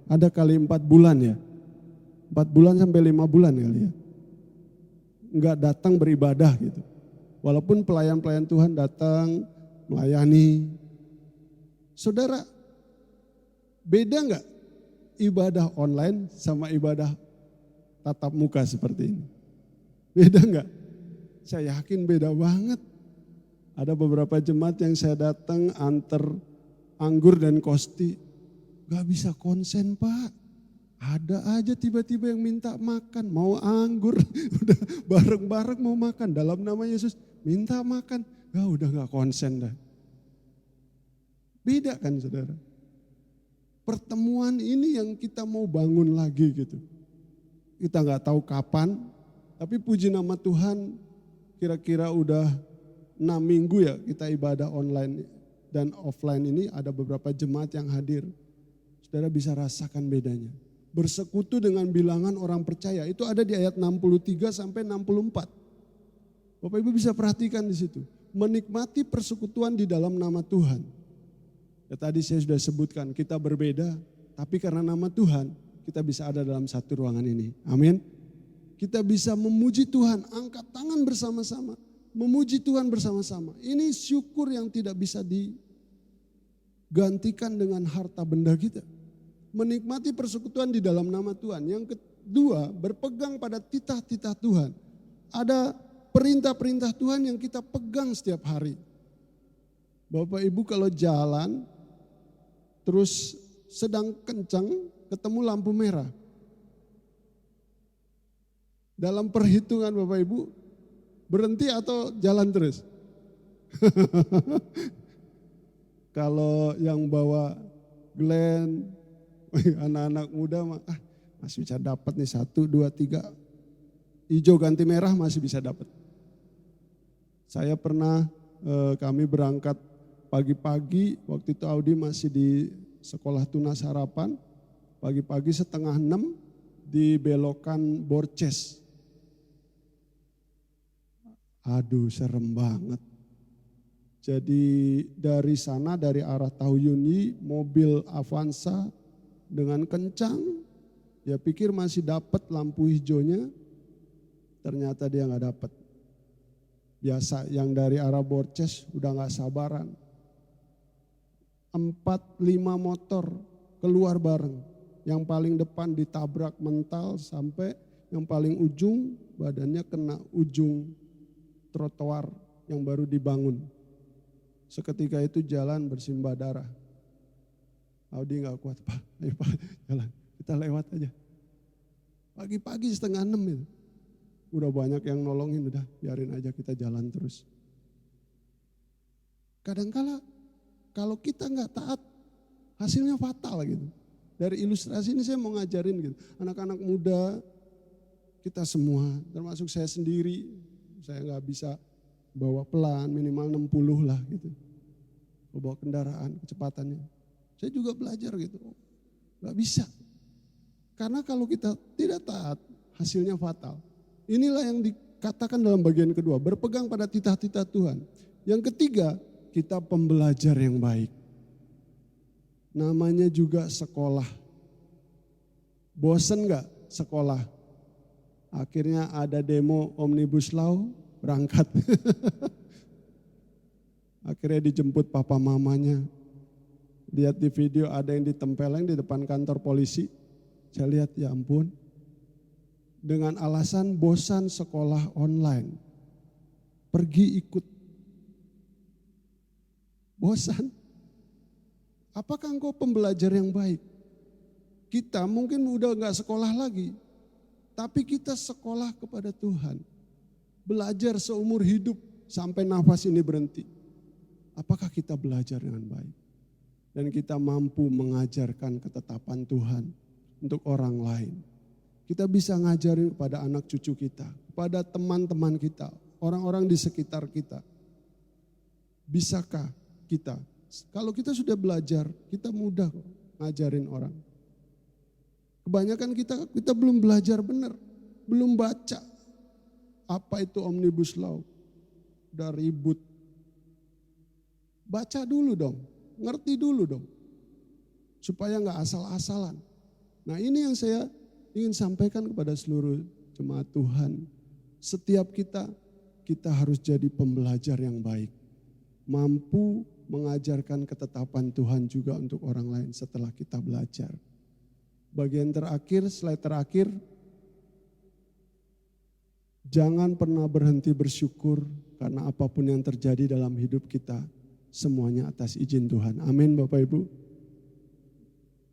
Ada kali 4 bulan ya. 4 bulan sampai 5 bulan kali ya. Enggak datang beribadah gitu. Walaupun pelayan-pelayan Tuhan datang melayani. Saudara, beda enggak ibadah online sama ibadah tatap muka seperti ini? Beda enggak? Saya yakin beda banget. Ada beberapa jemaat yang saya datang antar anggur dan kosti. Gak bisa konsen Pak. Ada aja tiba-tiba yang minta makan, mau anggur, udah bareng-bareng mau makan. Dalam nama Yesus minta makan, ya udah gak konsen dah. Beda kan saudara. Pertemuan ini yang kita mau bangun lagi gitu. Kita gak tahu kapan, tapi puji nama Tuhan kira-kira udah 6 minggu ya kita ibadah online dan offline ini ada beberapa jemaat yang hadir. Saudara bisa rasakan bedanya. Bersekutu dengan bilangan orang percaya. Itu ada di ayat 63 sampai 64. Bapak Ibu bisa perhatikan di situ. Menikmati persekutuan di dalam nama Tuhan. Ya, tadi saya sudah sebutkan kita berbeda. Tapi karena nama Tuhan kita bisa ada dalam satu ruangan ini. Amin. Kita bisa memuji Tuhan. Angkat tangan bersama-sama. Memuji Tuhan bersama-sama. Ini syukur yang tidak bisa digantikan dengan harta benda kita. Menikmati persekutuan di dalam nama Tuhan. Yang kedua, berpegang pada titah-titah Tuhan. Ada perintah-perintah Tuhan yang kita pegang setiap hari. Bapak Ibu kalau jalan, terus sedang kencang, ketemu lampu merah. Dalam perhitungan Bapak Ibu, berhenti atau jalan terus? Kalau yang bawa Glenn, anak-anak muda masih bisa dapat nih 1, 2, 3. Hijau ganti merah masih bisa dapat. Saya pernah kami berangkat pagi-pagi, waktu itu Audi masih di sekolah tunas harapan. Pagi-pagi 5:30 di belokan Borces. Aduh serem banget. Jadi dari sana dari arah Tauyuni mobil Avanza dengan kencang, ya pikir masih dapat lampu hijaunya, ternyata dia nggak dapat. Biasa yang dari arah Borces udah nggak sabaran. 4-5 motor keluar bareng, yang paling depan ditabrak mental sampai yang paling ujung badannya kena ujung trotoar yang baru dibangun. Seketika itu jalan bersimbah darah. Audi gak kuat, Pak, ayo Pak jalan, kita lewat aja. Pagi-pagi 5:30 itu. Udah banyak yang nolongin, udah biarin aja kita jalan terus. Kadangkala kalau kita gak taat, hasilnya fatal gitu. Dari ilustrasi ini saya mau ngajarin gitu. Anak-anak muda, kita semua, termasuk saya sendiri, saya gak bisa bawa pelan, minimal 60 lah gitu. Bawa kendaraan, kecepatannya. Saya juga belajar gitu, gak bisa. Karena kalau kita tidak taat, hasilnya fatal. Inilah yang dikatakan dalam bagian kedua, berpegang pada titah-titah Tuhan. Yang ketiga, kita pembelajar yang baik. Namanya juga sekolah. Bosen gak sekolah? Akhirnya ada demo Omnibus Law, berangkat. Akhirnya dijemput papa mamanya. Lihat di video ada yang ditempeleng di depan kantor polisi. Saya lihat ya ampun. Dengan alasan bosan sekolah online. Pergi ikut. Bosan. Apakah engkau pembelajar yang baik? Kita mungkin udah gak sekolah lagi. Tapi kita sekolah kepada Tuhan. Belajar seumur hidup sampai nafas ini berhenti. Apakah kita belajar dengan baik? Dan kita mampu mengajarkan ketetapan Tuhan untuk orang lain. Kita bisa ngajarin kepada anak cucu kita, kepada teman-teman kita, orang-orang di sekitar kita. Bisakah kita? Kalau kita sudah belajar, kita mudah kok ngajarin orang. Kebanyakan kita belum belajar benar, belum baca. Apa itu Omnibus Law? Udah ribut. Baca dulu dong, ngerti dulu dong. Supaya gak asal-asalan. Nah ini yang saya ingin sampaikan kepada seluruh jemaat Tuhan. Setiap kita harus jadi pembelajar yang baik. Mampu mengajarkan ketetapan Tuhan juga untuk orang lain setelah kita belajar. Bagian terakhir, slide terakhir. Jangan pernah berhenti bersyukur karena apapun yang terjadi dalam hidup kita, semuanya atas izin Tuhan. Amin Bapak Ibu.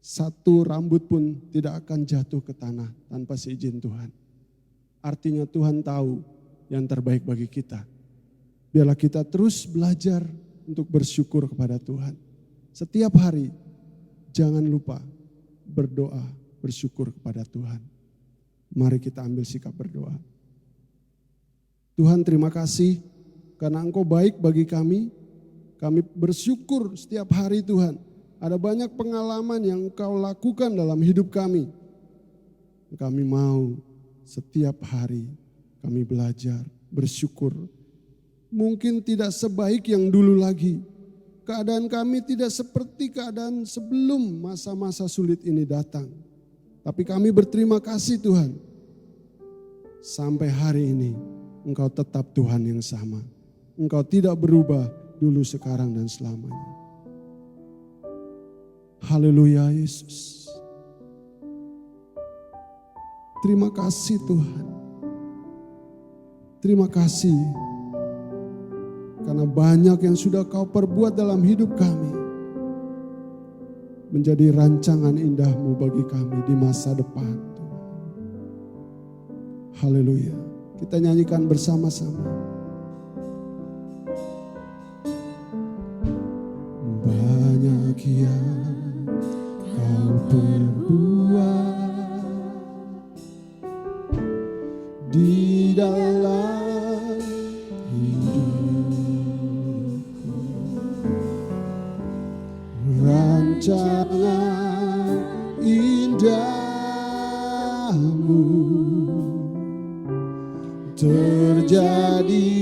Satu rambut pun tidak akan jatuh ke tanah tanpa seizin Tuhan. Artinya Tuhan tahu yang terbaik bagi kita. Biarlah kita terus belajar untuk bersyukur kepada Tuhan. Setiap hari jangan lupa berdoa, bersyukur kepada Tuhan. Mari kita ambil sikap berdoa. Tuhan terima kasih karena Engkau baik bagi kami. Kami bersyukur setiap hari Tuhan. Ada banyak pengalaman yang Engkau lakukan dalam hidup kami. Kami mau setiap hari kami belajar, bersyukur. Mungkin tidak sebaik yang dulu lagi. Keadaan kami tidak seperti keadaan sebelum masa-masa sulit ini datang. Tapi kami berterima kasih Tuhan. Sampai hari ini Engkau tetap Tuhan yang sama. Engkau tidak berubah dulu, sekarang, dan selamanya. Haleluya Yesus. Terima kasih Tuhan. Terima kasih. Karena banyak yang sudah Kau perbuat dalam hidup kami. Menjadi rancangan indah-Mu bagi kami di masa depan. Haleluya. Kita nyanyikan bersama-sama. Banyak yang Kau perbuat di dalam hidupku, rancangan indah-Mu terjadi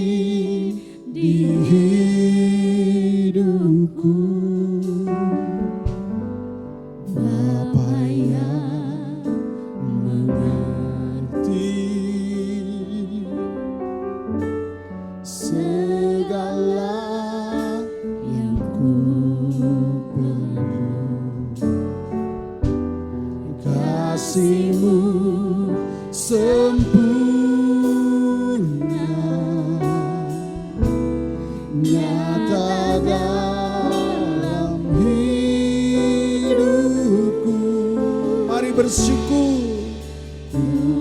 di hidupku. Kasih-Mu sempurna, nyata dalam hidupku. Mari bersyukur.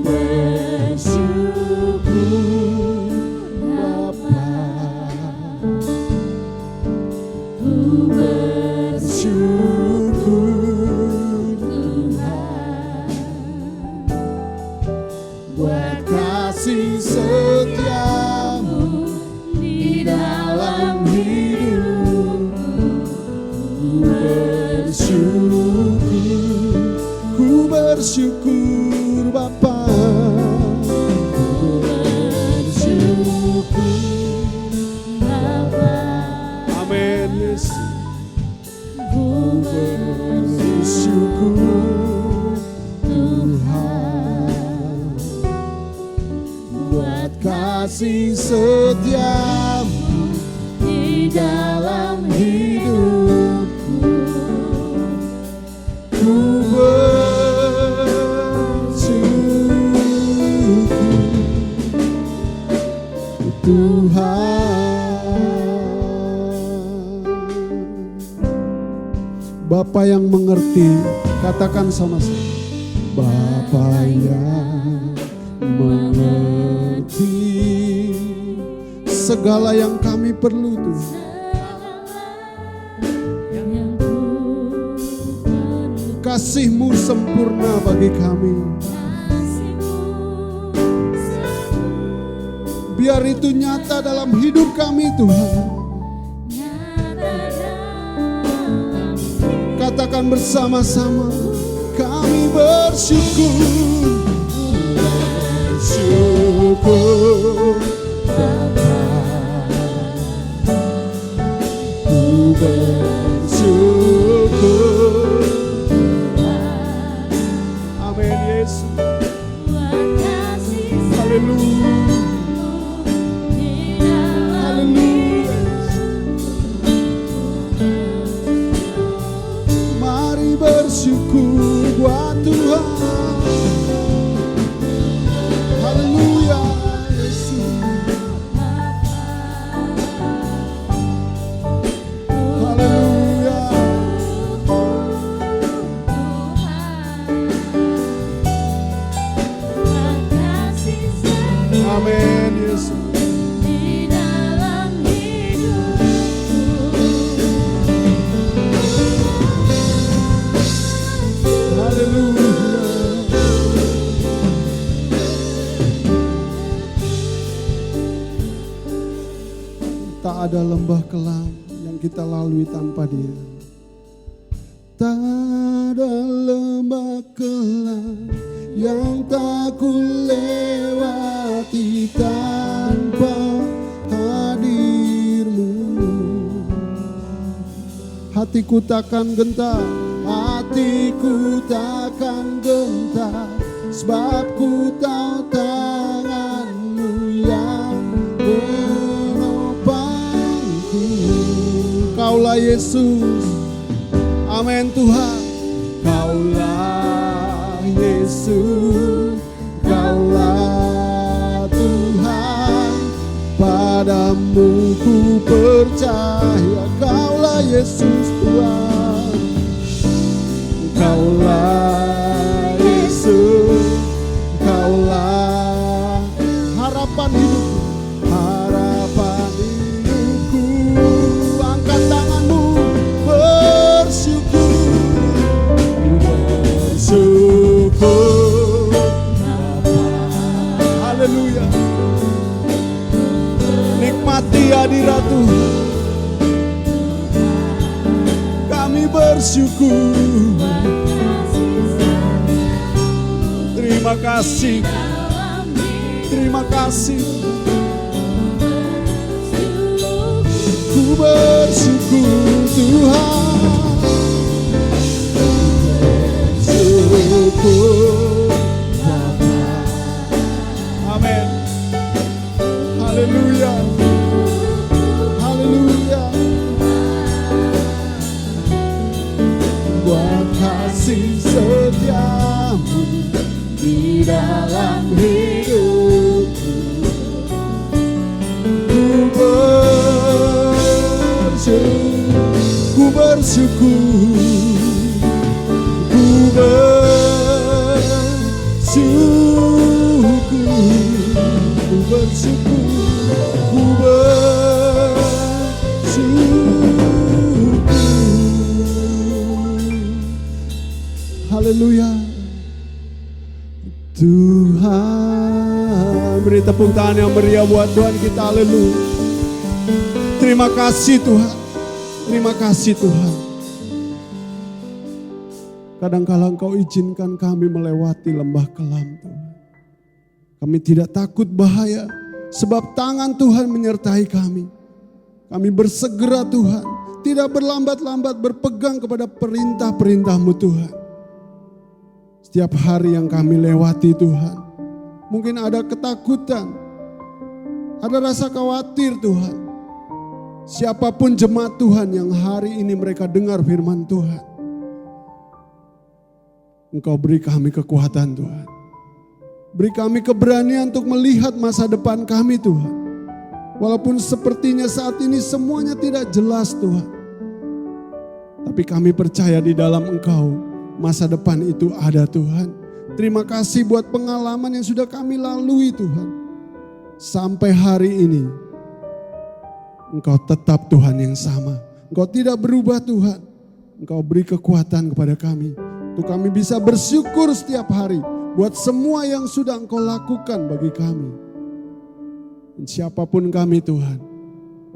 Bersyukur Bapa, bersyukur buat kasih setia-Mu di dalam hidupku. Ku bersyukur Bapa, ku bersyukur Bapa. Amin Yesus. Ku bersyukur Tuhan buat kasih setia-Mu di dalam hidupku. Ku bersyukur Tuhan. Bapa yang mengerti, katakan sama-sama. Bapa yang mengerti segala yang kami perlu Tuhan. Kasih-Mu sempurna bagi kami. Biar itu nyata dalam hidup kami Tuhan. Katakan bersama-sama, kami bersyukur. Bersyukur Bapa, ku bersyukur. Amin Yesus. Haleluya. Haleluya. Mari bersyukur buat Tuhan. Haleluya Yesus. Haleluya. Amin Yesus. Di dalam hidupku, Haleluya. Tak ada lembah kelam yang kita lalui tanpa Dia. Tak ada lembah kelam yang tak ku lewati tanpa hadir-Mu. Hatiku takkan gentar, hatiku takkan gentar, sebab ku tahu tangan-Mu yang menopangku. Kaulah Yesus, amin Tuhan. Kaulah Yesus, Kaulah Tuhan, padamu ku percaya. Kaulah Yesus Tuhan, Kaulah Yesus, Kaulah harapan hidupku, harapan hidupku. Angkat tanganmu, bersyukur, bersyukur. Haleluya. Nikmati hadirat Tuhan. Kami bersyukur. Terima kasih. Terima kasih. Ku bersyukur Tuhan. Bersyukur Bapa. Amin. Haleluya. Haleluya. Buat kasih setiamu di dalam hidupku, ku bersyukur, ku bersyukur, ku bersyukur, ku bersyukur. Haleluya. Tuhan, beri tepuk tangan yang meriah buat Tuhan kita. Haleluya. Terima kasih Tuhan. Terima kasih Tuhan. Kadangkala Engkau izinkan kami melewati lembah kelam Tuhan. Kami tidak takut bahaya, sebab tangan Tuhan menyertai kami. Kami bersegera Tuhan, tidak berlambat-lambat berpegang kepada perintah-perintah-Mu Tuhan. Setiap hari yang kami lewati Tuhan, mungkin ada ketakutan, ada rasa khawatir Tuhan. Siapapun jemaat Tuhan yang hari ini mereka dengar firman Tuhan, Engkau beri kami kekuatan Tuhan. Beri kami keberanian untuk melihat masa depan kami Tuhan. Walaupun sepertinya saat ini semuanya tidak jelas Tuhan. Tapi kami percaya di dalam Engkau masa depan itu ada Tuhan. Terima kasih buat pengalaman yang sudah kami lalui Tuhan. Sampai hari ini Engkau tetap Tuhan yang sama. Engkau tidak berubah Tuhan. Engkau beri kekuatan kepada kami untuk kami bisa bersyukur setiap hari buat semua yang sudah Engkau lakukan bagi kami. Dan siapapun kami Tuhan,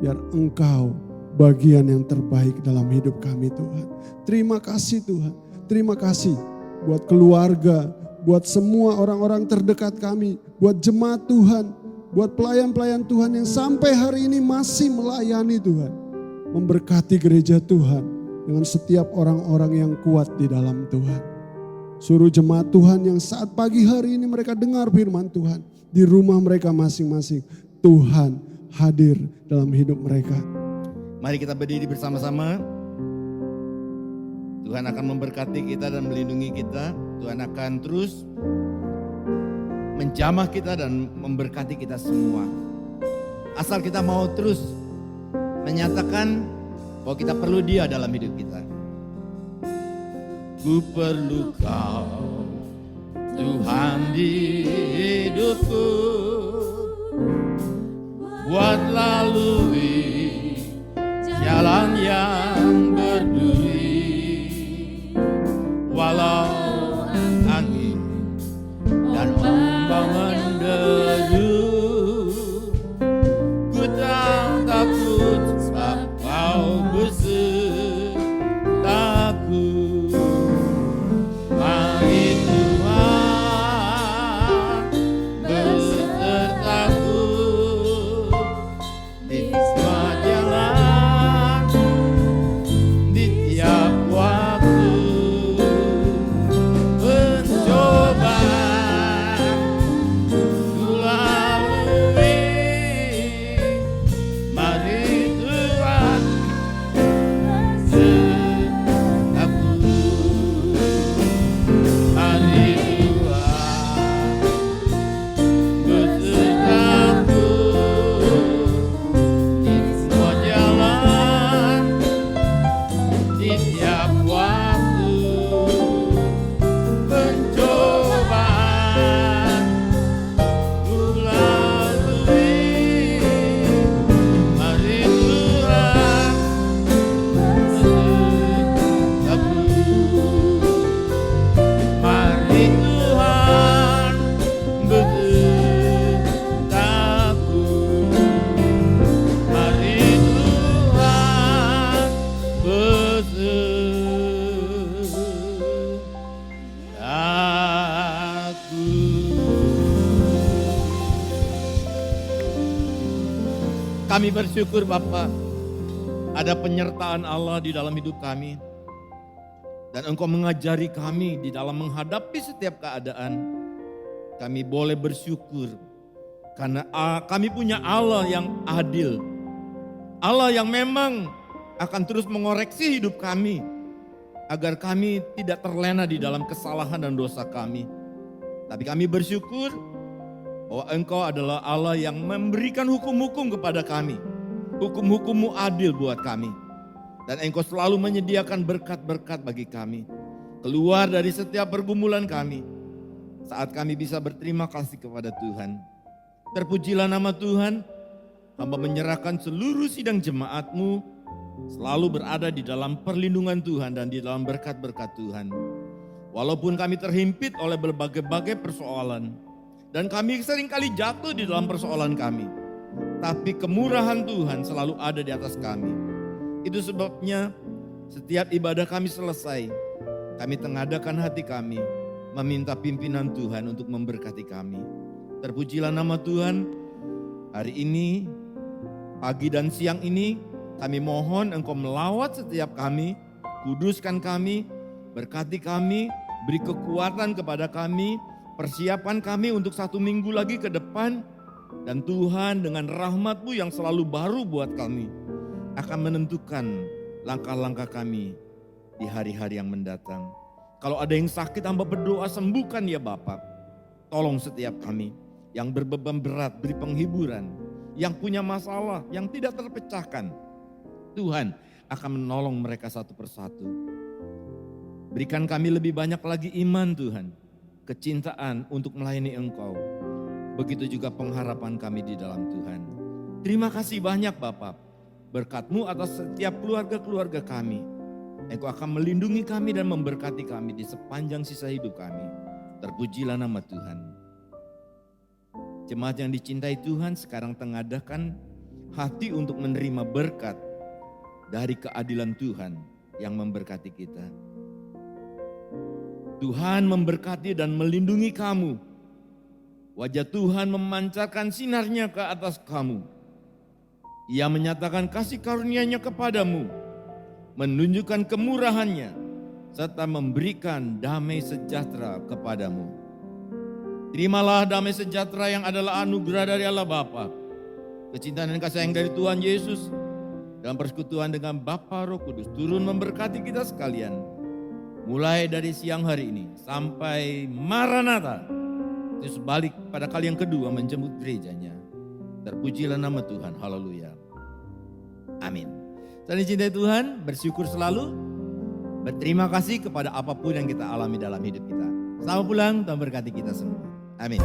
biar Engkau bagian yang terbaik dalam hidup kami Tuhan. Terima kasih Tuhan, terima kasih buat keluarga, buat semua orang-orang terdekat kami, buat jemaat Tuhan, buat pelayan-pelayan Tuhan yang sampai hari ini masih melayani Tuhan. Memberkati gereja Tuhan dengan setiap orang-orang yang kuat di dalam Tuhan. Suruh jemaat Tuhan yang saat pagi hari ini mereka dengar firman Tuhan di rumah mereka masing-masing. Tuhan hadir dalam hidup mereka. Mari kita berdiri bersama-sama. Tuhan akan memberkati kita dan melindungi kita. Tuhan akan terus menjamah kita dan memberkati kita semua. Asal kita mau terus menyatakan bahwa kita perlu Dia dalam hidup kita. Ku perlu Kau, Tuhan di hidupku, buat lalui jalan yang berduri, walau angin dan ombak menderu. Ku tak takut sebab Kau besertaku. Mari Tuhan besertaku di semua jalan, di tiap waktu. Pencobaan ku lalui, mari Tuhan besertaku. Mari Tuhan besertaku di semua jalan, di tiap waktu. Pencobaan ku lalui, mari Tuhan besertaku. Mari Tuhan besertaku. Mari Tuhan besertaku. Kami bersyukur Bapa, ada penyertaan Allah di dalam hidup kami. Dan Engkau mengajari kami di dalam menghadapi setiap keadaan. Kami boleh bersyukur karena kami punya Allah yang adil. Allah yang memang akan terus mengoreksi hidup kami. Agar kami tidak terlena di dalam kesalahan dan dosa kami. Tapi kami bersyukur bahwa Engkau adalah Allah yang memberikan hukum-hukum kepada kami. Hukum-hukum-Mu adil buat kami. Dan Engkau selalu menyediakan berkat-berkat bagi kami. Keluar dari setiap pergumulan kami. Saat kami bisa berterima kasih kepada Tuhan. Terpujilah nama Tuhan. Hamba menyerahkan seluruh sidang jemaat-Mu. Selalu berada di dalam perlindungan Tuhan dan di dalam berkat-berkat Tuhan. Walaupun kami terhimpit oleh berbagai-bagai persoalan. Dan kami seringkali jatuh di dalam persoalan kami. Tapi kemurahan Tuhan selalu ada di atas kami. Itu sebabnya setiap ibadah kami selesai, kami tengadakan hati kami, meminta pimpinan Tuhan untuk memberkati kami. Terpujilah nama Tuhan. Hari ini, pagi dan siang ini, kami mohon Engkau melawat setiap kami, kuduskan kami, berkati kami, beri kekuatan kepada kami, persiapan kami untuk 1 minggu lagi ke depan. Dan Tuhan dengan rahmat-Mu yang selalu baru buat kami, akan menentukan langkah-langkah kami di hari-hari yang mendatang. Kalau ada yang sakit, hamba berdoa sembuhkan ya Bapa. Tolong setiap kami yang berbeban berat, beri penghiburan. Yang punya masalah, yang tidak terpecahkan. Tuhan akan menolong mereka satu persatu. Berikan kami lebih banyak lagi iman Tuhan. Kecintaan untuk melayani Engkau. Begitu juga pengharapan kami di dalam Tuhan. Terima kasih banyak Bapak. Berkat-Mu atas setiap keluarga-keluarga kami. Engkau akan melindungi kami dan memberkati kami di sepanjang sisa hidup kami. Terpujilah nama Tuhan. Jemaat yang dicintai Tuhan sekarang tengadahkan hati untuk menerima berkat dari keadilan Tuhan yang memberkati kita. Tuhan memberkati dan melindungi kamu. Wajah Tuhan memancarkan sinarnya ke atas kamu. Ia menyatakan kasih karunia-Nya kepadamu, menunjukkan kemurahan-Nya, serta memberikan damai sejahtera kepadamu. Terimalah damai sejahtera yang adalah anugerah dari Allah Bapa, kecintaan dan kasih sayang dari Tuhan Yesus, dan persekutuan dengan Bapa Roh Kudus turun memberkati kita sekalian, mulai dari siang hari ini sampai Maranatha, Yesus balik pada kali yang kedua menjemput gerejanya. Terpujilah nama Tuhan, haleluya. Amin. Saling cintai Tuhan, bersyukur selalu, berterima kasih kepada apapun yang kita alami dalam hidup kita. Selamat pulang, Tuhan berkati kita semua. Amin.